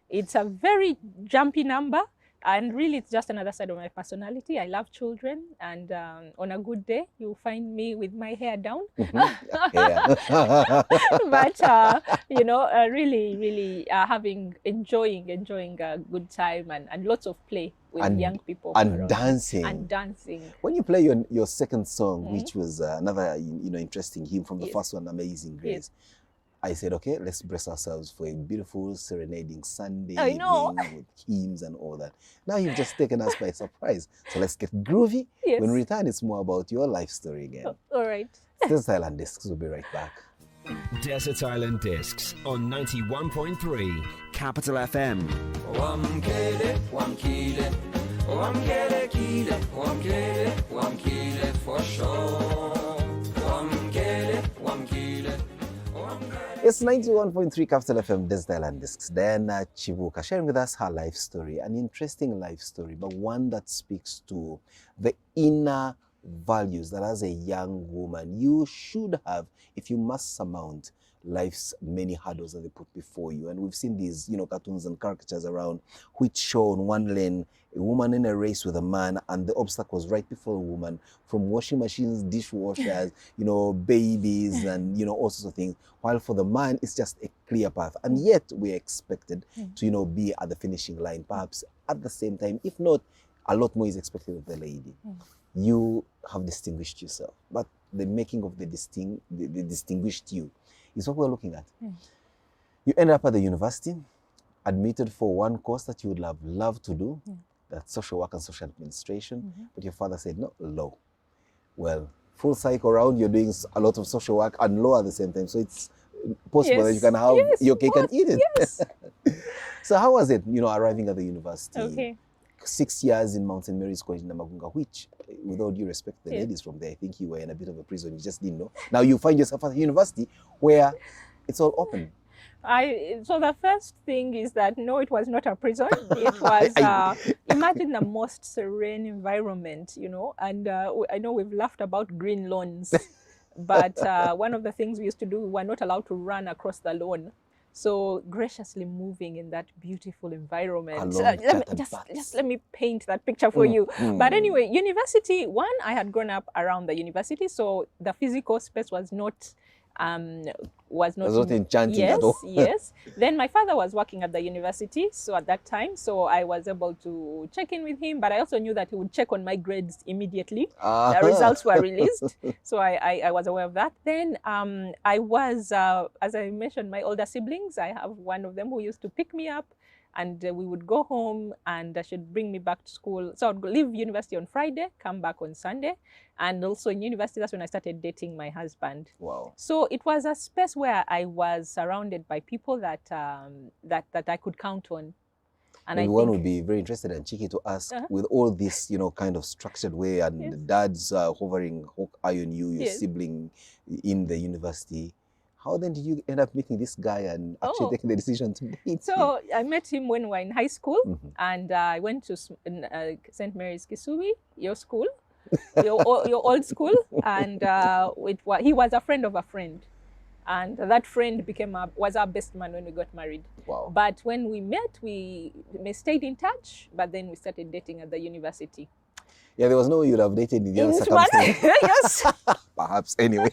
S3: It's a very jumpy number, and really it's just another side of my personality. I love children, and on a good day, you'll find me with my hair down. But, really, really enjoying a good time and lots of play with young people.
S2: And dancing.
S3: And dancing.
S2: When you play your second song, which was another, interesting hymn from the first one, Amazing Grace, I said, okay, let's brace ourselves for a beautiful serenading Sunday evening with hymns and all that. Now you've just taken us by surprise. So let's get groovy.
S3: Yes.
S2: When we return, it's more about your life story again.
S3: All right.
S2: Desert Island Discs. We'll be right back.
S1: Desert Island Discs on 91.3 Capital FM.
S5: Wamkele, wamkile, wamkele kile, wamkele, wamkile for sure. Wamkele, wamkile.
S2: It's 91.3 Capital FM, Desert Island Discs. Diana Kibuuka sharing with us her life story, an interesting life story, but one that speaks to the inner values that as a young woman you should have if you must surmount life's many hurdles that they put before you. And we've seen these, cartoons and caricatures around which show on one lane a woman in a race with a man, and the obstacles right before a woman, from washing machines, dishwashers, babies, and all sorts of things. While for the man, it's just a clear path, and yet we're expected to be at the finishing line. Perhaps at the same time, if not, a lot more is expected of the lady. You have distinguished yourself, but the making of the distinguished you is what we're looking at. You end up at the university, admitted for one course that you would have loved to do, that's social work and social administration, but your father said, no, law. Well, full cycle around, you're doing a lot of social work and law at the same time, so it's possible that you can have your cake and eat it.
S3: Yes.
S2: So how was it, arriving at the university?
S3: Okay.
S2: 6 years in Mountain Mary's College in Namagunga, which, with all due respect to the ladies from there, I think you were in a bit of a prison, you just didn't know. Now you find yourself at a university where it's all open.
S3: So the first thing is that, no, it was not a prison. It was, imagine the most serene environment, and I know we've laughed about green lawns, but one of the things we used to do, we were not allowed to run across the lawn. So graciously moving in that beautiful environment. Let me paint that picture for you. But anyway, university, I had grown up around the university, so the physical space was not
S2: enchanting at all.
S3: Yes. Then my father was working at the university, so at that time, so I was able to check in with him, but I also knew that he would check on my grades immediately. The results were released, so I was aware of that. Then I was, as I mentioned, my older siblings, I have one of them who used to pick me up, and we would go home and she'd bring me back to school. So I'd leave university on Friday, come back on Sunday. And also in university, that's when I started dating my husband.
S2: Wow.
S3: So it was a space where I was surrounded by people that I could count on. And
S2: one would be very interested and cheeky to ask, with all this, kind of structured way, and dad's hovering hook eye on you, your sibling in the university, How then did you end up meeting this guy and actually
S3: Oh.
S2: taking the decision to date him?
S3: So I met him when we were in high school,
S2: Mhm.
S3: and I went to St. Mary's Kisubi, your school, your old school, and he was a friend of a friend, and that friend was our best man when we got married.
S2: Wow.
S3: But when we met, we stayed in touch, but then we started dating at the university.
S2: Yeah, there was no way you'd have dated in the other
S3: In Sumana,
S2: circumstances.
S3: yes.
S2: Perhaps, anyway.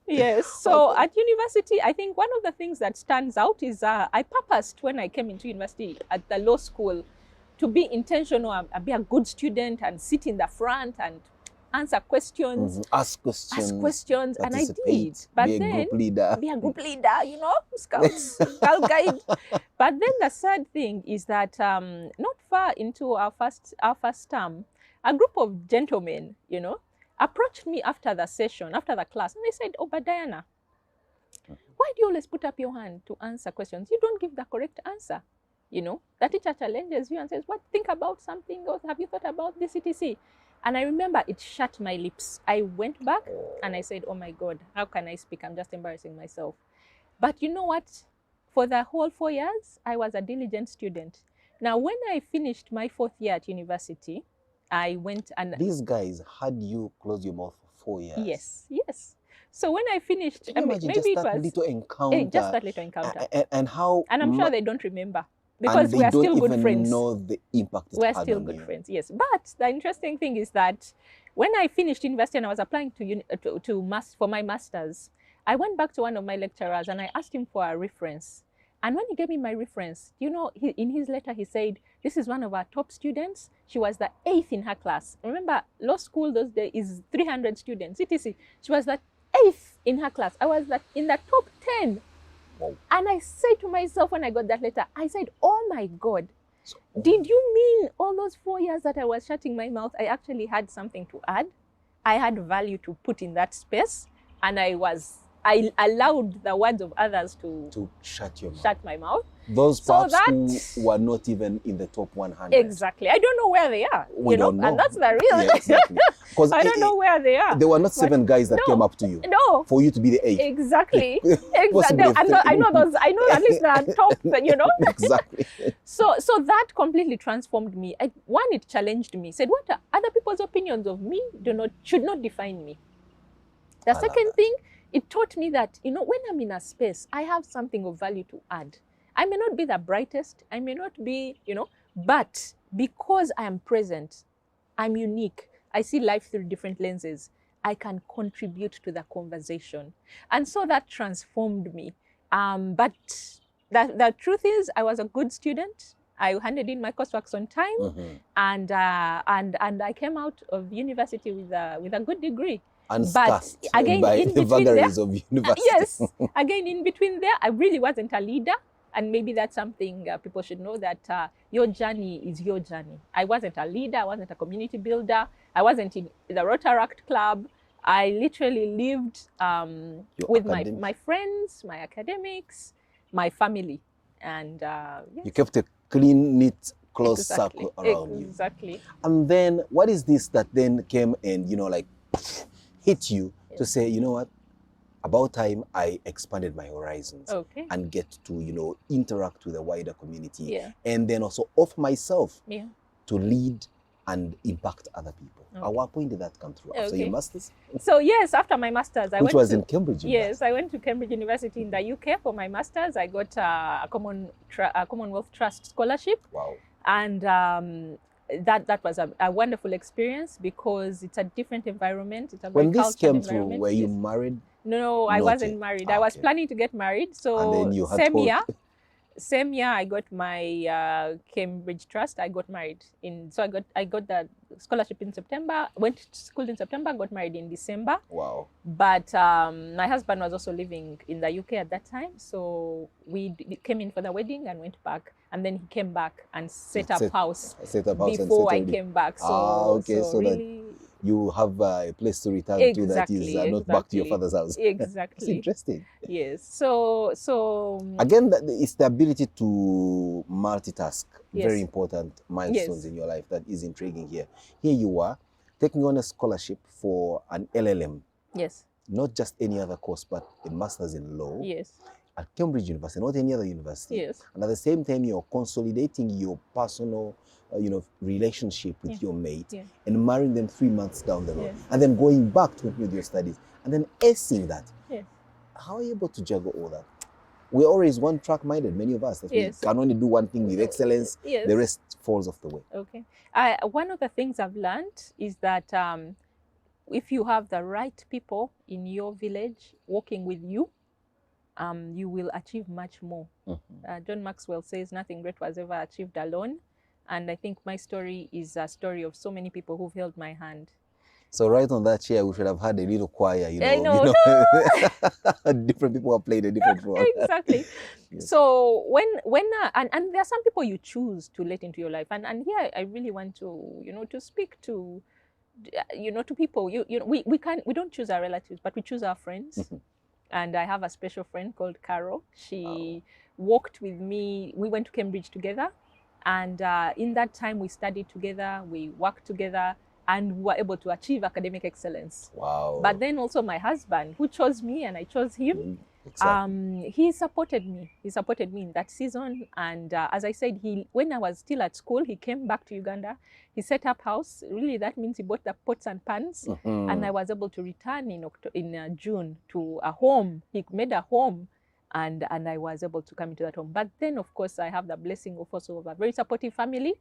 S3: Yes. So at university, I think one of the things that stands out is I purposed when I came into university at the law school to be intentional and be a good student and sit in the front and answer questions,
S2: Ask questions.
S3: and I did.
S2: Participate,
S3: But
S2: be a
S3: then
S2: group leader.
S3: be a group leader, scouts, Girl Guide. But then the sad thing is that not far into our first term, a group of gentlemen, approached me after the session, after the class, and they said, "Oh, but Diana, why do you always put up your hand to answer questions? You don't give the correct answer. The teacher challenges you and says, what, think about something, or have you thought about this, etc." And I remember it shut my lips. I went back and I said, oh my God, how can I speak? I'm just embarrassing myself. But you know what? For the whole 4 years, I was a diligent student. Now, when I finished my 4th year at university, I went and...
S2: These guys had you close your mouth for 4 years.
S3: Yes. So when I finished,
S2: Can you imagine
S3: maybe
S2: just
S3: it
S2: that
S3: was...
S2: little encounter?
S3: just that little encounter.
S2: And how...
S3: And I'm sure they don't remember.
S2: and
S3: Because
S2: they
S3: we are
S2: don't
S3: still good
S2: even
S3: friends.
S2: know the impact it
S3: We're
S2: had
S3: still
S2: on
S3: good
S2: you.
S3: friends, yes. But the interesting thing is that when I finished university and I was applying for my master's, I went back to one of my lecturers and I asked him for a reference. And when he gave me my reference, in his letter he said, this is one of our top students. She was the 8th in her class. Remember, law school those days is 300 students, etc. She was the 8th in her class. I was in the top 10.
S2: Wow.
S3: And I said to myself when I got that letter, I said, oh my God, did you mean all those 4 years that I was shutting my mouth, I actually had something to add? I had value to put in that space, and I allowed the words of others to
S2: shut your mouth.
S3: shut my mouth.
S2: Those
S3: So
S2: perhaps who were not even in the top 100.
S3: Exactly. I don't know where they are.
S2: We don't know.
S3: And that's the real.
S2: Yeah, exactly. 'Cause
S3: I don't know where they are.
S2: There were not 7 guys that
S3: No.
S2: came up to you
S3: No.
S2: for you to be the 8th.
S3: Exactly.
S2: Possibly
S3: I know those. I know at least the top.
S2: Exactly.
S3: So that completely transformed me. It challenged me. Said, what are other people's opinions of me should not define me. The
S2: love
S3: second
S2: that.
S3: thing, it taught me that, when I'm in a space, I have something of value to add. I may not be the brightest, I may not be, but because I am present, I'm unique. I see life through different lenses. I can contribute to the conversation. And so that transformed me. But the truth is, I was a good student. I handed in my coursework on time, and I came out of university with a good degree.
S2: Unscathed
S3: But again,
S2: by
S3: in
S2: the
S3: between there,
S2: vagaries of university.
S3: yes, again, in between there, I really wasn't a leader. And maybe that's something people should know, that your journey is your journey. I wasn't a leader. I wasn't a community builder. I wasn't in the Rotaract Club. I literally lived with my friends, my academics, my family. And yes.
S2: You kept a clean, neat, close
S3: Exactly.
S2: circle around you.
S3: Exactly.
S2: And then what is this that then came and, hit you to say, you know what? About time I expanded my horizons
S3: Okay.
S2: and get to, interact with a wider community.
S3: Yeah.
S2: And then also off myself
S3: Yeah.
S2: to lead and impact other people.
S3: Okay.
S2: At what point did that come through? After
S3: Okay.
S2: your master's?
S3: So yes, after my master's, I
S2: Which
S3: went
S2: was
S3: to,
S2: in Cambridge University.
S3: Yes, I went to Cambridge University in the UK for my master's. I got a Commonwealth Trust scholarship,
S2: Wow.
S3: and that was a wonderful experience because it's a different environment. It's a very
S2: When this
S3: cultured
S2: came through,
S3: environment.
S2: were you
S3: Yes.
S2: married?
S3: No, I
S2: Not
S3: wasn't
S2: yet.
S3: married. I was
S2: Okay.
S3: planning to get married. So
S2: And then you had
S3: same year, I got my Cambridge Trust. I got married I got the scholarship in September. Went to school in September. Got married in December.
S2: Wow.
S3: But my husband was also living in the UK at that time, so we came in for the wedding and went back, and then he came back and set up house
S2: Set up house
S3: before I
S2: and settled
S3: came back. So,
S2: okay, so that
S3: really,
S2: you have a place to return to that is
S3: Exactly,
S2: not back to your
S3: exactly.
S2: father's house. It's
S3: exactly,
S2: interesting.
S3: yes. So
S2: Again, it's the ability to multitask.
S3: Yes.
S2: Very important milestones
S3: Yes.
S2: in your life that is intriguing here. Here you are taking on a scholarship for an LLM.
S3: yes,
S2: not just any other course, but a master's in law
S3: Yes.
S2: at Cambridge University, not any other university.
S3: Yes.
S2: And at the same time, you're consolidating your personal, relationship with
S3: Yeah.
S2: your mate
S3: Yeah.
S2: and marrying them 3 months down the road,
S3: Yes.
S2: and then going back to continue with your studies and then acing that.
S3: Yes.
S2: How are you able to juggle all that? We're always one track minded, many of us, that
S3: Yes.
S2: we can only do one thing with excellence,
S3: Yes.
S2: the rest falls off the way.
S3: Okay. One of the things I've learned is that if you have the right people in your village working with you, you will achieve much more. John Maxwell says nothing great was ever achieved alone. And I think my story is a story of so many people who've held my hand.
S2: So right on that chair, we should have had a little choir,
S3: I know,
S2: different people have played a different role.
S3: Exactly.
S2: Yes.
S3: So when and there are some people you choose to let into your life, and here I really want to to speak to to people. We don't choose our relatives, but we choose our friends. And I have a special friend called Carol. She walked with me. We went to Cambridge together, and in that time we studied together, we worked together, and we were able to achieve academic excellence.
S2: Wow.
S3: But then also my husband, who chose me and I chose him,
S2: Exactly.
S3: he supported me. He supported me in that season. And as I said, when I was still at school, he came back to Uganda. He set up house. Really, that means he bought the pots and pans. And I was able to return in June to a home. He made a home. And I was able to come into that home. But then, of course, I have the blessing of also of a very supportive family.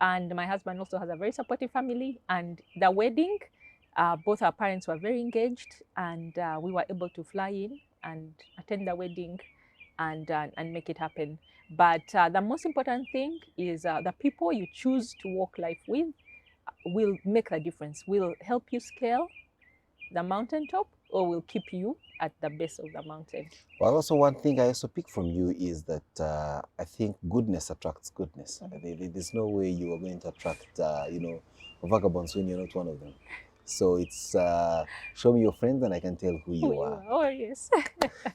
S3: And my husband also has a very supportive family. And the wedding, both our parents were very engaged. And we were able to fly in and attend the wedding and make it happen. But the most important thing is the people you choose to walk life with will make the difference, will help you scale the mountaintop or will keep you at the base of the mountain.
S2: Well, also one thing I also pick from you is that I think goodness attracts goodness. There's no way you are going to attract, vagabonds when you're not one of them. So it's show me your friends and I can tell who you are.
S3: Oh, yes.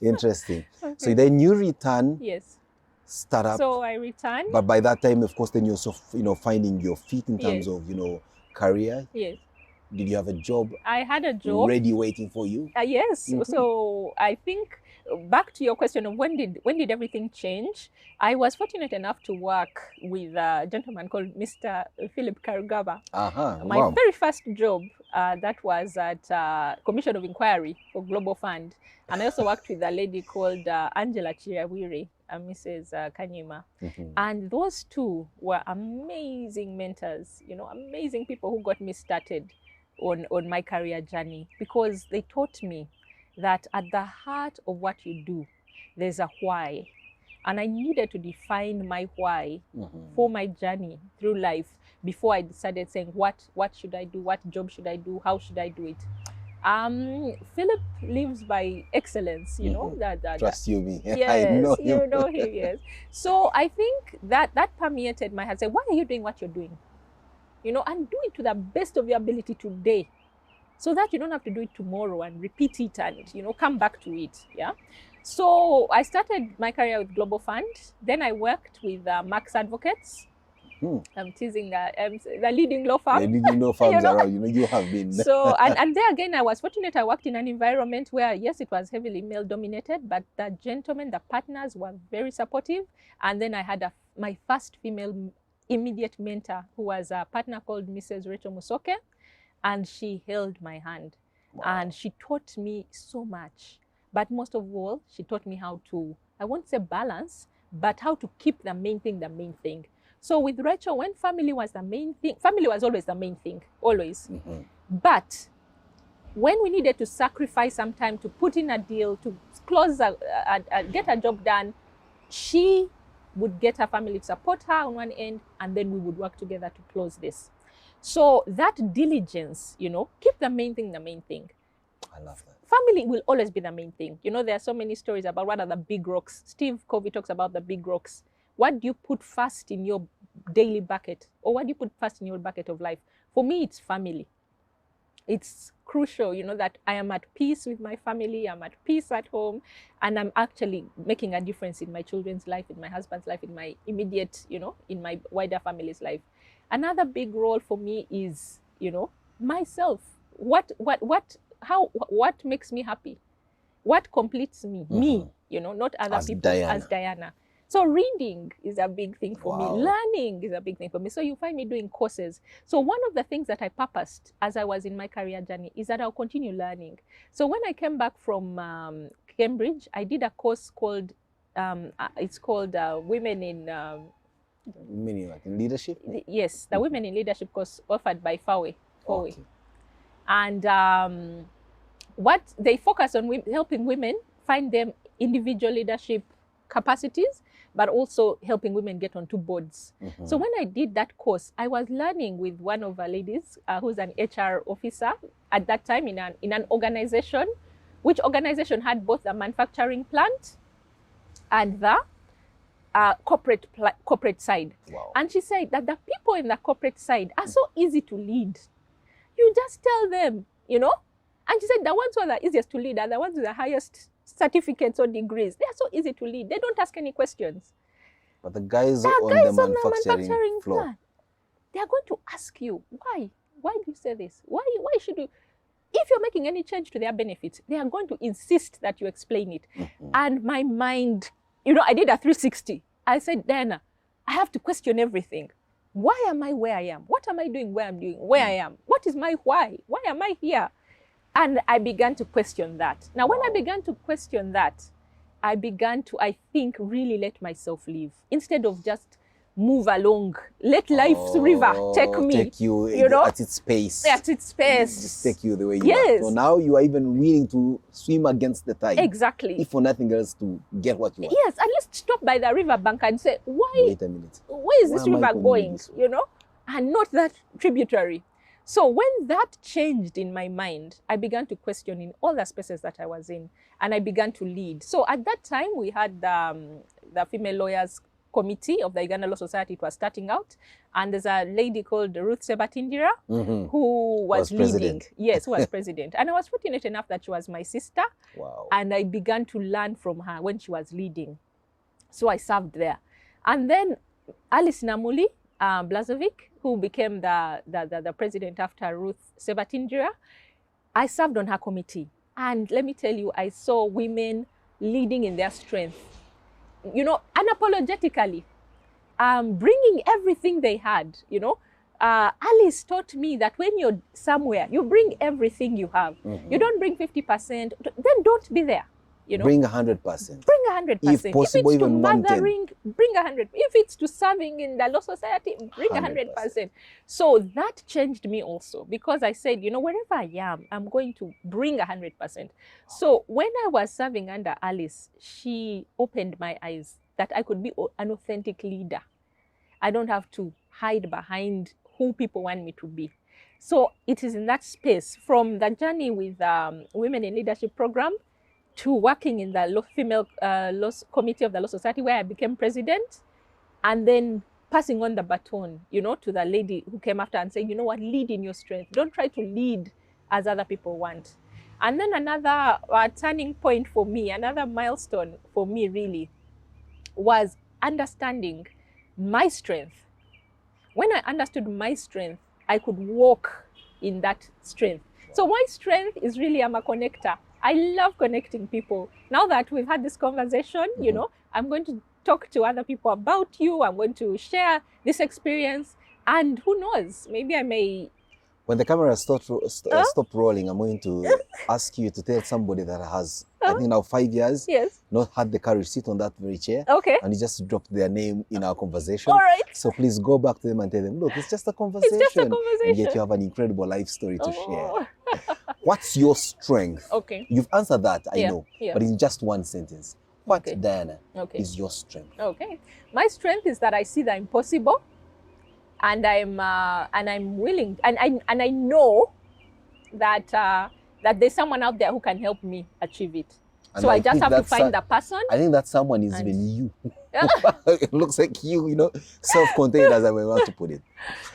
S2: Interesting.
S3: Okay.
S2: So then you return,
S3: Yes.
S2: start up.
S3: So I returned.
S2: But by that time, of course, then you're also, finding your feet in terms
S3: Yes.
S2: of, career.
S3: Yes.
S2: Did you have a job
S3: I had a job.
S2: ready waiting for you?
S3: Yes. So I think back to your question of when did everything change? I was fortunate enough to work with a gentleman called Mr. Philip Karugaba. My
S2: Wow.
S3: very first job, that was at Commission of Inquiry for Global Fund. And I also worked with a lady called Angela Chiawiri, Mrs. Kanyima. And those two were amazing mentors, amazing people who got me started on my career journey, because they taught me that at the heart of what you do, there's a why. And I needed to define my why for my journey through life before I decided saying, what should I do? What job should I do? How should I do it? Philip lives by excellence,
S2: Trust you, me.
S3: Yes,
S2: I know him.
S3: you know him, yes. So I think that permeated my heart. Say, why are you doing what you're doing? And do it to the best of your ability today, so that you don't have to do it tomorrow and repeat it and, come back to it. Yeah. So I started my career with Global Fund. Then I worked with Max Advocates. I'm teasing the leading law firm.
S2: The leading law firms around, you have been.
S3: So, and there again, I was fortunate. I worked in an environment where, yes, it was heavily male dominated, but the gentlemen, the partners were very supportive. And then I had my first female immediate mentor, who was a partner called Mrs. Rachel Musoke, and she held my hand.
S2: Wow.
S3: And she taught me so much. But most of all, she taught me how to, I won't say balance, but how to keep the main thing the main thing. So with Rachel, when family was the main thing, family was always the main thing, always. But when we needed to sacrifice some time to put in a deal, to close, get a job done, she would get her family to support her on one end, and then we would work together to close this. So that diligence, keep the main thing the main thing.
S2: I love that.
S3: Family will always be the main thing. There are so many stories about what are the big rocks. Steve Covey talks about the big rocks. What do you put first in your daily bucket? Or what do you put first in your bucket of life? For me, it's family. It's crucial, that I am at peace with my family, I'm at peace at home, and I'm actually making a difference in my children's life, in my husband's life, in my immediate, in my wider family's life. Another big role for me is, myself. what makes me happy? What completes me? Me, not other
S2: As
S3: people,
S2: Diana.
S3: as Diana. So reading is a big thing for me.
S2: Wow.
S3: Learning is a big thing for me. So you find me doing courses. So one of the things that I purposed as I was in my career journey is that I'll continue learning. So when I came back from Cambridge, I did a course called, it's called Women in...
S2: Meaning like in leadership?
S3: Yes, the Women in Leadership course offered by FAWE.
S2: Okay.
S3: And what they focus on helping women find them individual leadership capacities, but also helping women get onto boards. So when I did that course, I was learning with one of our ladies who's an HR officer at that time in an organization, which organization had both the manufacturing plant and the corporate side.
S2: Wow.
S3: And she said that the people in the corporate side are so easy to lead. You just tell them, And she said the ones who are the easiest to lead are the ones with the highest certificates or degrees. They are so easy to lead. They don't ask any questions.
S2: But the guys
S3: on
S2: the manufacturing floor,
S3: plant, they are going to ask you, why? Why do you say this? Why should you? If you're making any change to their benefits, they are going to insist that you explain it. And my mind, I did a 360. I said, Diana, I have to question everything. Why am I where I am? What am I doing where I am? What is my why? Why am I here? And I began to question that. Now, when I began to question that, I began to, I think, really let myself live. Instead of just move along, let life's river take me.
S2: Take you, at its pace.
S3: At its pace.
S2: Just take you the way you are. So now you are even willing to swim against the tide.
S3: Exactly.
S2: If for nothing else, to get what you want.
S3: Yes, at least stop by the river bank and say,
S2: wait a minute.
S3: Where is this river going? And not that tributary. So when that changed in my mind, I began to question in all the spaces that I was in, and I began to lead. So at that time, we had the Female Lawyers Committee of the Uganda Law Society. It was starting out, and there's a lady called Ruth Sebatindira who was leading.
S2: President.
S3: Yes, who was president. And I was fortunate enough that she was my sister.
S2: Wow.
S3: And I began to learn from her when she was leading. So I served there. And then Alice Namuli Blazovic, who became the president after Ruth Sebatindira, I served on her committee. And let me tell you, I saw women leading in their strength, unapologetically, bringing everything they had, Alice taught me that when you're somewhere, you bring everything you have. You don't bring 50%, then don't be there.
S2: Bring 100%.
S3: Bring 100%.
S2: If possible,
S3: if it's
S2: even
S3: to mothering, bring 100. If it's to serving in the law society, bring 100%. So that changed me also, because I said, wherever I am, I'm going to bring 100%. So when I was serving under Alice, she opened my eyes that I could be an authentic leader. I don't have to hide behind who people want me to be. So it is in that space, from the journey with Women in Leadership program, to working in the Female Law Committee of the Law Society, where I became president, and then passing on the baton, to the lady who came after and saying, lead in your strength. Don't try to lead as other people want. And then another turning point for me, another milestone for me really, was understanding my strength. When I understood my strength, I could walk in that strength. So my strength is really, I'm a connector. I love connecting people. Now that we've had this conversation, I'm going to talk to other people about you. I'm going to share this experience. And who knows, maybe I may...
S2: When the camera stop rolling, I'm going to ask you to tell somebody that has, I think now 5 years, not had the courage to sit on that very chair.
S3: Okay.
S2: And you just dropped their name in our conversation.
S3: All right.
S2: So please go back to them and tell them, look, it's just a conversation.
S3: It's just a conversation.
S2: And yet you have an incredible life story to share. What's your strength?
S3: Okay.
S2: You've answered that, I know,
S3: yeah.
S2: but in just one sentence. What,
S3: Okay.
S2: Diana,
S3: Okay.
S2: is your strength?
S3: Okay. My strength is that I see the impossible, and I'm willing, and I know that that there's someone out there who can help me achieve it.
S2: And
S3: So I just
S2: think
S3: have to
S2: that's
S3: find the person.
S2: I think that someone is
S3: And-
S2: even you. It looks like you, self-contained, as I may want to put it.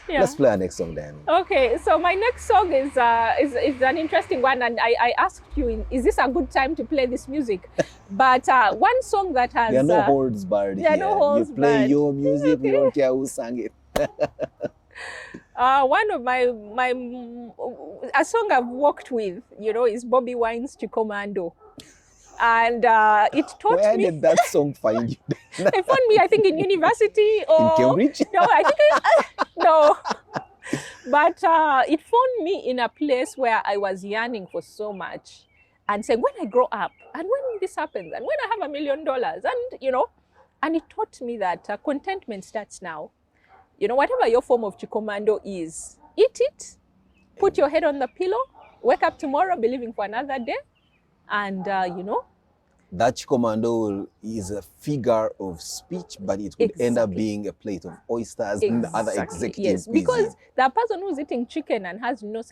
S3: Yeah.
S2: Let's play our next song, Diana.
S3: Okay, so my next song is an interesting one, and I asked you, is this a good time to play this music? But one song that has...
S2: There are no holds barred
S3: there are
S2: here.
S3: no holds
S2: You play
S3: barred.
S2: your music, we don't care who sang it.
S3: one of my a song I've worked with, is Bobby Wine's Chikomando. And it taught
S2: Where
S3: me.
S2: did that song find you?
S3: It found me, I think, in university or
S2: In Cambridge?
S3: No, I think no. But it found me in a place where I was yearning for so much, and saying, when I grow up, and when this happens, and when I have $1 million, and and it taught me that contentment starts now. Whatever your form of chikomando is, eat it, put your head on the pillow, wake up tomorrow believing for another day, and
S2: That chikomando is a figure of speech, but it could end up being a plate of oysters and other executive
S3: yes,
S2: cuisine.
S3: because the person who's eating chicken and has no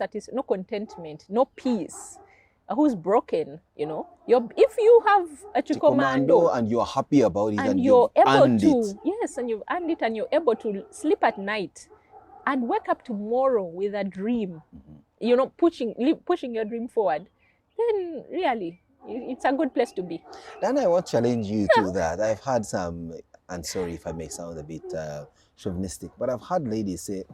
S3: contentment, no peace, who's broken, if you have a chikomando
S2: and you're happy about it and
S3: you're
S2: you've
S3: able
S2: earned
S3: to,
S2: it.
S3: yes, and you've earned it and you're able to sleep at night and wake up tomorrow with a dream, pushing your dream forward, then really, it's a good place to be.
S2: Then I want to challenge you to that. I've had some, and sorry if I may sound a bit chauvinistic, but I've had ladies say,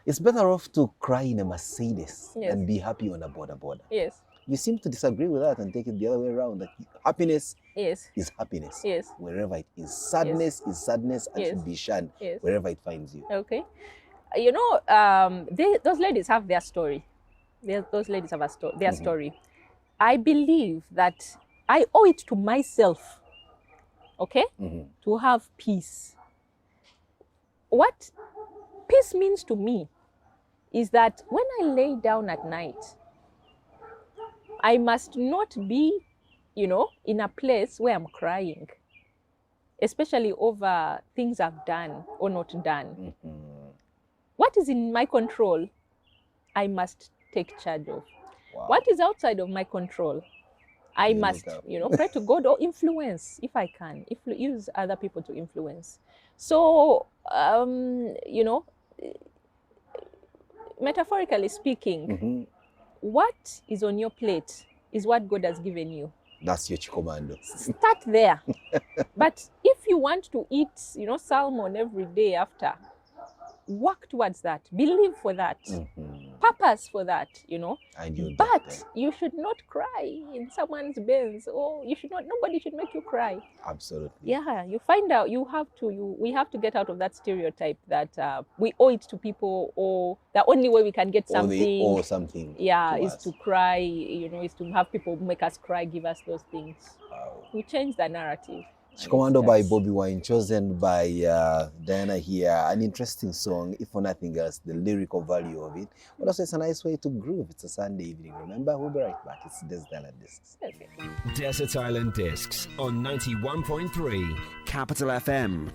S2: it's better off to cry in a Mercedes than be happy on a border.
S3: Yes.
S2: You seem to disagree with that and take it the other way around, that happiness is happiness.
S3: Yes.
S2: Wherever it is. Sadness is sadness and should be shunned wherever it finds you.
S3: Okay. Those ladies have their story. Those ladies have their story. I believe that I owe it to myself, to have peace. What peace means to me is that when I lay down at night, I must not be, in a place where I'm crying, especially over things I've done or not done. What is in my control, I must take charge of. Wow. What is outside of my control, I must, pray to God or influence, if I can, use other people to influence. So, metaphorically speaking, what is on your plate is what God has given you.
S2: That's your chikomando.
S3: Start there. But if you want to eat, salmon every day after, work towards that. Believe for that. Purpose for that, But you should not cry in someone's Benz, or nobody should make you cry.
S2: Absolutely.
S3: Yeah, you find out, we have to get out of that stereotype that we owe it to people, or the only way we can get something.
S2: Or something.
S3: Yeah, is to cry, is to have people make us cry, give us those things. Wow. We change the narrative.
S2: Chikomando by Bobby Wine, chosen by Diana here. An interesting song, if for nothing else, the lyrical value of it. But also it's a nice way to groove. It's a Sunday evening. Remember, we'll be right back. It's Desert Island Discs.
S3: Okay.
S1: Desert Island Discs on 91.3 Capital FM.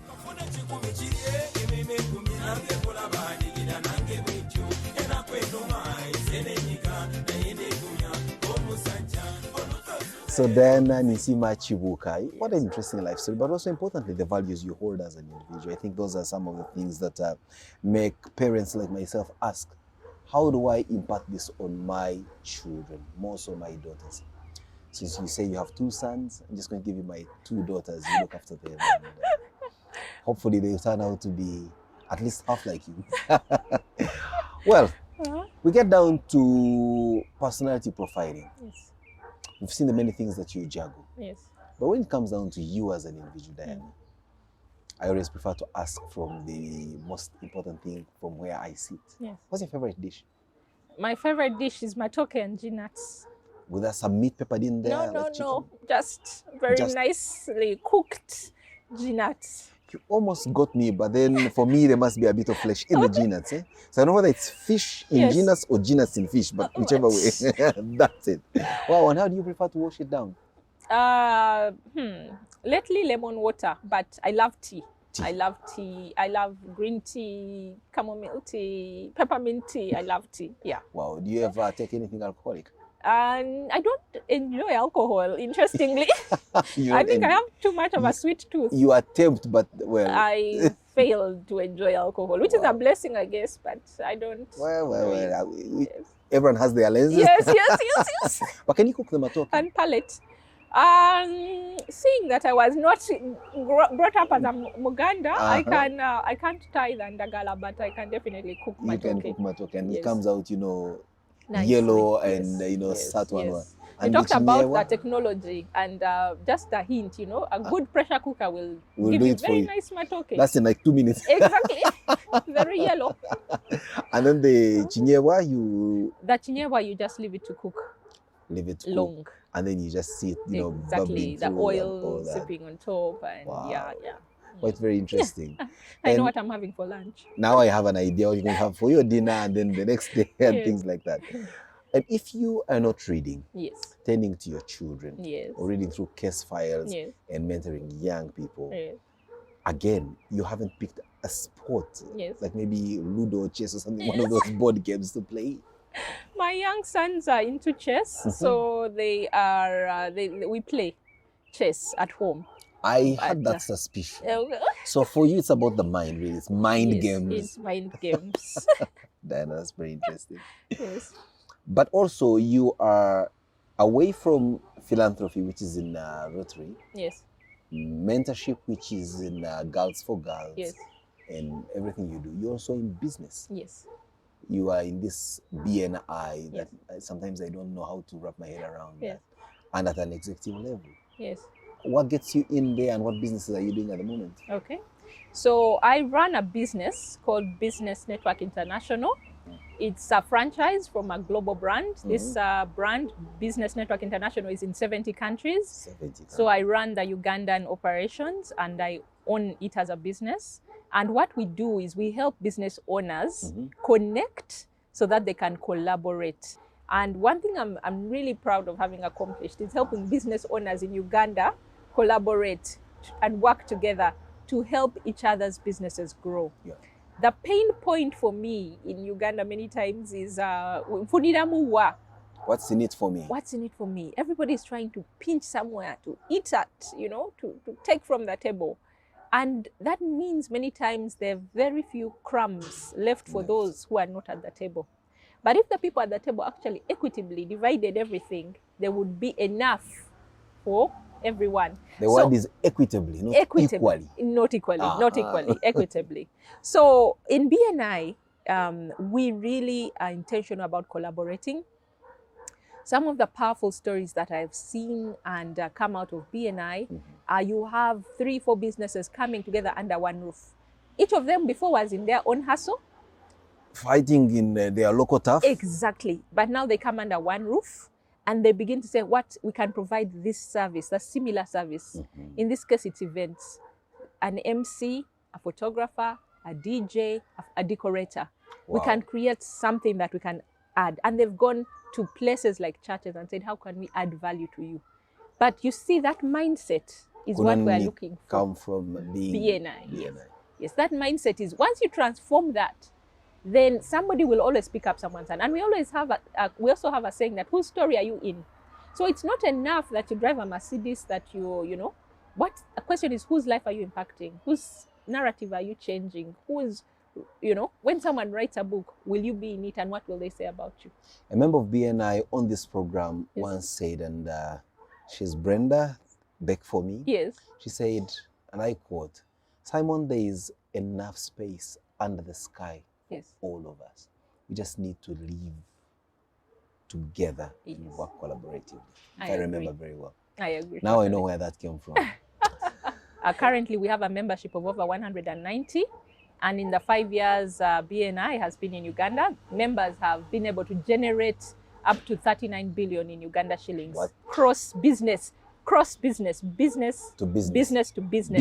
S2: So then, Ninsiima, Kibuuka, what an interesting life story, but also importantly, the values you hold as an individual. I think those are some of the things that make parents like myself ask, how do I impart this on my children, more so my daughters? Since you say you have 2 sons, I'm just going to give you my 2 daughters, you look after them. And, hopefully they will turn out to be at least half like you. Well, we get down to personality profiling.
S3: Yes.
S2: We've seen the many things that you juggle.
S3: Yes.
S2: But when it comes down to you as an individual, Diana, I always prefer to ask from the most important thing, from where I sit.
S3: Yes.
S2: What's your favorite dish?
S3: My favorite dish is matoke and nuts.
S2: With some meat peppered in there?
S3: No. Just very nicely cooked nuts.
S2: You almost got me, but then for me, there must be a bit of flesh in the nuts. Eh? So I don't know whether it's fish in genus or genus in fish, but whichever way, that's it. Wow, and how do you prefer to wash it down?
S3: Lately, lemon water, but I love tea. I love tea. I love green tea, chamomile tea, peppermint tea. I love tea. Yeah.
S2: Wow. Do you ever take anything alcoholic?
S3: I don't enjoy alcohol, interestingly. I think I have too much of a sweet tooth.
S2: You attempt, but well.
S3: I fail to enjoy alcohol, which is a blessing, I guess, but I don't.
S2: Everyone has their lenses.
S3: Yes.
S2: But can you cook the matoke?
S3: And palate. Seeing that I was not brought up as a Muganda,
S2: Uh-huh.
S3: I can't tie the ndagala, but I can definitely cook
S2: You can
S3: matoke.
S2: cook matoke, and
S3: Yes.
S2: it comes out,
S3: Nicely.
S2: yellow
S3: Yes,
S2: and
S3: yes,
S2: satwan.
S3: yes. We
S2: And
S3: talked
S2: the
S3: about
S2: chinyewa
S3: the technology, and just a hint, a good pressure cooker will
S2: will
S3: give
S2: do
S3: you
S2: it for
S3: very
S2: you.
S3: nice matoke.
S2: That's in like 2 minutes.
S3: Exactly. Very yellow.
S2: And then the chinyewa, you
S3: The chinyewa, you just leave it to cook
S2: leave it cool,
S3: long.
S2: and then you just see it,
S3: Exactly.
S2: bubbling
S3: The
S2: through
S3: oil
S2: and all that.
S3: sipping on top, and
S2: Wow.
S3: yeah.
S2: Quite very interesting.
S3: I know
S2: And
S3: what I'm having for lunch.
S2: now I have an idea what you're going to have for your dinner and then the next day and
S3: Yes.
S2: things like that. And if you are not reading,
S3: Yes.
S2: tending to your children,
S3: Yes.
S2: or reading through case files
S3: Yes.
S2: and mentoring young people,
S3: Yes.
S2: again, you haven't picked a sport,
S3: Yes.
S2: like maybe Ludo, chess or something, one of those board games to play.
S3: My young sons are into chess, so they are. We play chess at home.
S2: I had
S3: But,
S2: that suspicion.
S3: Uh,
S2: So for you, it's about the mind, really. It's mind
S3: yes,
S2: games.
S3: It's mind games.
S2: Diana, that's very interesting.
S3: Yes.
S2: But also, you are away from philanthropy, which is in Rotary,
S3: Yes.
S2: mentorship, which is in Girls for Girls,
S3: Yes.
S2: and everything you do. You're also in business.
S3: Yes.
S2: You are in this BNI that
S3: Yes.
S2: sometimes I don't know how to wrap my head around
S3: Yes.
S2: that. And at an executive level.
S3: Yes.
S2: What gets you in there and what businesses are you doing at the moment?
S3: Okay. So I run a business called Business Network International. It's a franchise from a global brand. This brand, Business Network International, is in 70 countries.
S2: 70.
S3: So I run the Ugandan operations and I own it as a business. And what we do is we help business owners connect so that they can collaborate. And one thing I'm really proud of having accomplished is helping business owners in Uganda collaborate and work together to help each other's businesses grow.
S2: Yeah.
S3: The pain point for me in Uganda many times is "Mfuniramu wa?"
S2: What's in it for me?
S3: What's in it for me? Everybody is trying to pinch somewhere to eat at, to take from the table. And that means many times there are very few crumbs left for those who are not at the table. But if the people at the table actually equitably divided everything, there would be enough for everyone.
S2: The word is equitably, not equally.
S3: Not equally, equitably. So in BNI, we really are intentional about collaborating. Some of the powerful stories that I've seen and come out of BNI, you have 3-4 businesses coming together under one roof. Each of them before was in their own hustle.
S2: Fighting in their local turf.
S3: Exactly. But now they come under one roof and they begin to say, what we can provide this service, a similar service. In this case, it's events. An MC, a photographer, a DJ, a decorator.
S2: Wow.
S3: We can create something that we can add. And they've gone to places like churches and said, how can we add value to you? But you see, that mindset is what we're looking for.
S2: Come from being
S3: BNI. Yes, that mindset is, once you transform that, then somebody will always pick up someone's hand. And we always have we also have a saying that, whose story are you in? So it's not enough that you drive a Mercedes, that what the question is, whose life are you impacting? Whose narrative are you changing? When someone writes a book, will you be in it and what will they say about you?
S2: A member of BNI on this program once said, and she's Brenda Beck for me.
S3: Yes.
S2: She said, and I quote, Simon, there is enough space under the sky for all of us. We just need to live together and work collaboratively. I remember very well.
S3: I agree.
S2: Now I know where that came from.
S3: Currently, we have a membership of over 190. And in the 5 years BNI has been in Uganda, members have been able to generate up to 39 billion in Uganda shillings.
S2: What?
S3: Cross business, business to business.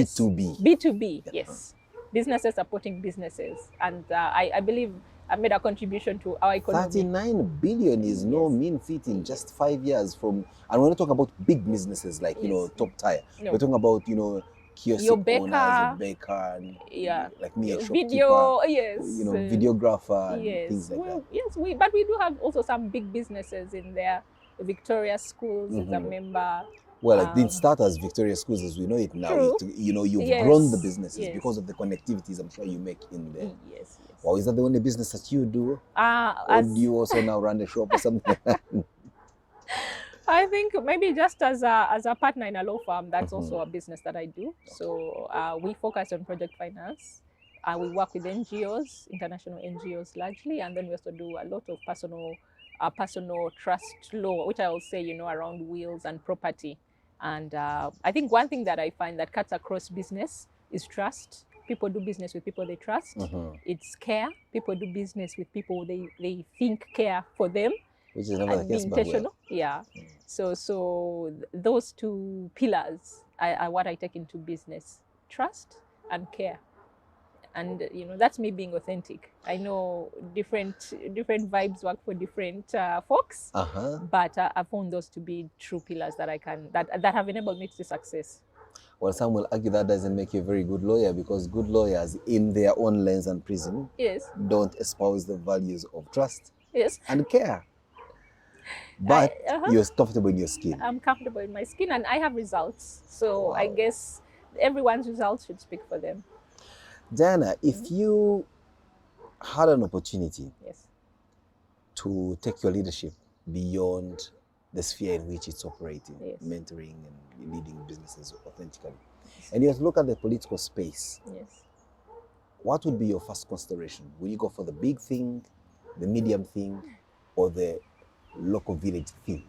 S3: B2B, yes. Businesses supporting businesses. And I believe I made a contribution to our economy.
S2: 39 billion is no mean feat in just 5 years and when we talk about big businesses like, top tier, we're talking about, kiosk owners, a baker, and like me, a shopkeeper, videographer, and things like that.
S3: Yes, but we do have also some big businesses in there. Victoria Schools is a member.
S2: Well, it didn't start as Victoria Schools as we know it now.
S3: True.
S2: You've grown the businesses because of the connectivities I'm sure you make in there.
S3: Yes.
S2: Wow, is that the only business that you do? Or do you also now run a shop or something?
S3: I think maybe just as a partner in a law firm, that's also a business that I do. So we focus on project finance. We work with NGOs, international NGOs largely, and then we also do a lot of personal trust law, which I will say, around wills and property. And I think one thing that I find that cuts across business is trust. People do business with people they trust. It's care. People do business with people they think care for them.
S2: Which is never the case, but well.
S3: Yeah. So those two pillars are what I take into business: trust and care. And that's me being authentic. I know different vibes work for different folks, but I found those to be true pillars that have enabled me to success.
S2: Well, some will argue that doesn't make you a very good lawyer, because good lawyers, in their own lens and prism, don't espouse the values of trust and care. But you're comfortable in your skin.
S3: I'm comfortable in my skin, and I have results. So I guess everyone's results should speak for them.
S2: Diana, if you had an opportunity to take your leadership beyond the sphere in which it's operating, mentoring and leading businesses authentically, and you have to look at the political space, what would be your first consideration? Will you go for the big thing, the medium thing, or the local village thing?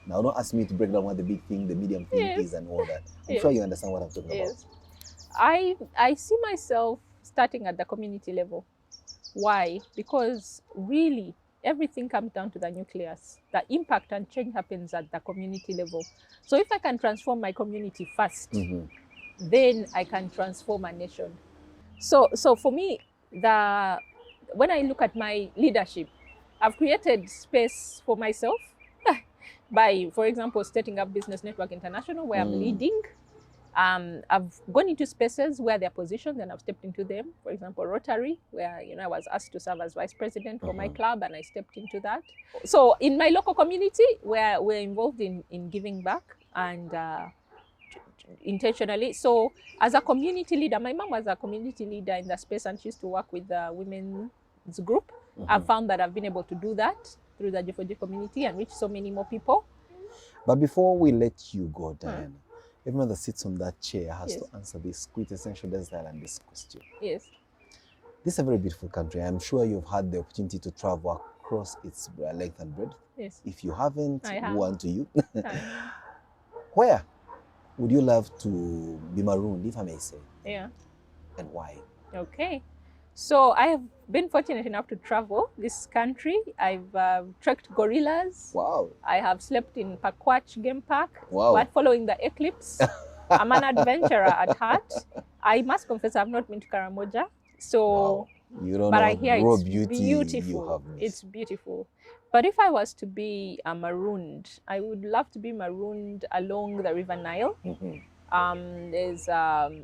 S2: Now, don't ask me to break down what the big thing, the medium thing is and all that. I'm sure you understand what I'm talking about.
S3: I see myself starting at the community level. Why? Because really everything comes down to the nucleus. The impact and change happens at the community level. So if I can transform my community first, then I can transform a nation. So for me, when I look at my leadership, I've created space for myself by, for example, setting up Business Network International, where I'm leading. I've gone into spaces where they're positioned and I've stepped into them. For example, Rotary, where I was asked to serve as vice president for my club, and I stepped into that. So in my local community, where we're involved in giving back and intentionally. So as a community leader, my mom was a community leader in the space, and she used to work with the women's group. I've found that I've been able to do that through the G4G community and reach so many more people.
S2: But before we let you go, Diana, everyone that sits on that chair has to answer this quintessential desert island question.
S3: Yes.
S2: This is a very beautiful country. I'm sure you've had the opportunity to travel across its length and breadth.
S3: Yes.
S2: If you haven't, woe unto you.
S3: Where
S2: would you love to be marooned, if I may say?
S3: Yeah.
S2: And why?
S3: Okay. So I have been fortunate enough to travel this country. I've trekked gorillas.
S2: Wow.
S3: I have slept in Pakwach Game Park.
S2: Wow.
S3: But following the eclipse, I'm an adventurer at heart. I must confess I've not been to Karamoja. So,
S2: you don't
S3: but
S2: know
S3: I hear
S2: raw
S3: it's
S2: beauty
S3: beautiful.
S2: You have missed.
S3: It's beautiful. But if I was to be marooned, I would love to be marooned along the River Nile. There's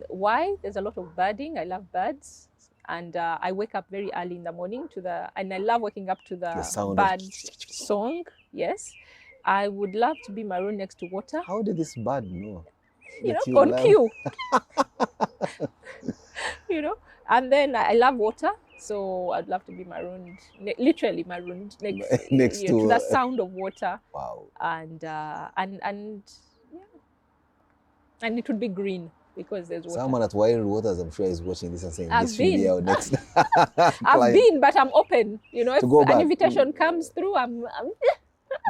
S3: why? There's a lot of birding. I love birds. And I wake up very early in the morning and I love waking up to the bird song. Yes. I would love to be marooned next to water.
S2: How did this bird know?
S3: On cue. And then I love water. So I'd love to be marooned, literally marooned next to the sound of water.
S2: Wow.
S3: And it would be green. Because there's water.
S2: Someone at Wild Waters, I'm sure, is watching this and saying, this should be our next
S3: I've been, but I'm open. If an invitation comes through, I'm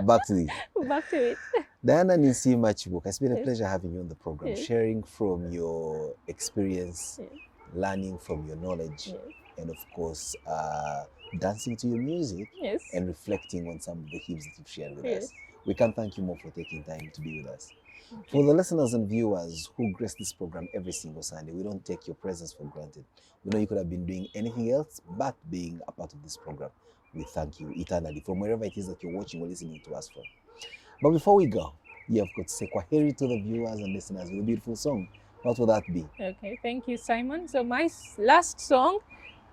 S2: back to it.
S3: Back to it.
S2: Diana Ninsiima Kibuuka, it's been a pleasure having you on the program, sharing from your experience, learning from your knowledge, and of course, dancing to your music and reflecting on some of the hymns that you've shared with us. We can't thank you more for taking time to be with us. For the listeners and viewers who grace this program every single Sunday, we don't take your presence for granted. We know you could have been doing anything else but being a part of this program. We thank you eternally from wherever it is that you're watching or listening to us from. But before we go, you have got to say kwaheri to the viewers and listeners with a beautiful song. What will that be? Okay, thank you, Simon. So my last song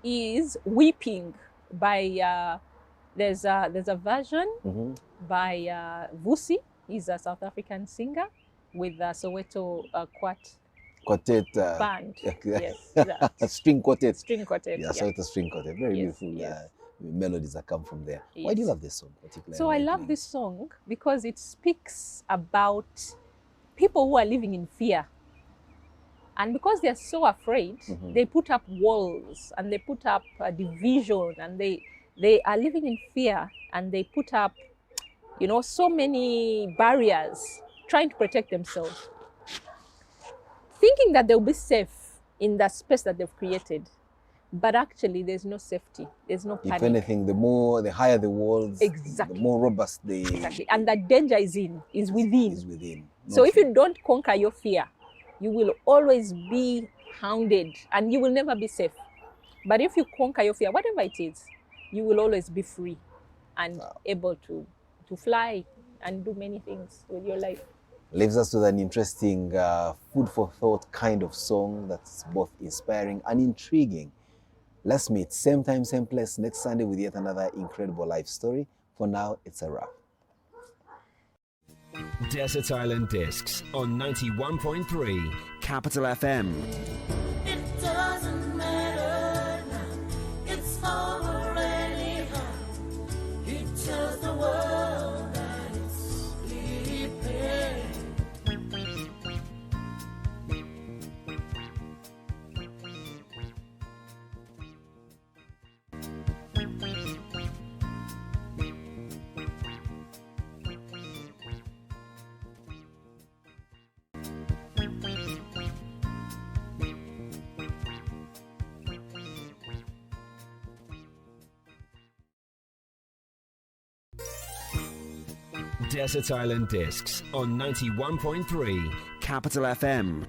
S2: is Weeping by, there's a version by Vusi. He's a South African singer with the Soweto quartet band. Yes, string quartet. String quartet. Yeah, Soweto string quartet. Very beautiful melodies that come from there. Why do you
S3: Yes.
S2: love this song particularly?
S3: So I love this song because it speaks about people who are living in fear. And because they're so afraid, they put up walls and they put up a division, and they are living in fear, and they put up, so many barriers trying to protect themselves, thinking that they'll be safe in the space that they've created. But actually, there's no safety. There's no panic.
S2: If anything, the higher the walls,
S3: Exactly.
S2: the more robust they
S3: Exactly. And the danger is within.
S2: is within.
S3: So
S2: Not
S3: if you don't conquer your fear, you will always be hounded and you will never be safe. But if you conquer your fear, whatever it is, you will always be free and able to fly and do many things with your life.
S2: leaves us with an interesting food for thought kind of song that's both inspiring and intriguing. Let's meet same time, same place next Sunday with yet another incredible life story. For now, it's a wrap.
S1: Desert Island Discs on 91.3 Capital FM.
S4: It doesn't matter now, it's over anyhow. He tells the world that it's sleeping.
S1: Desert Island Discs on 91.3 Capital FM.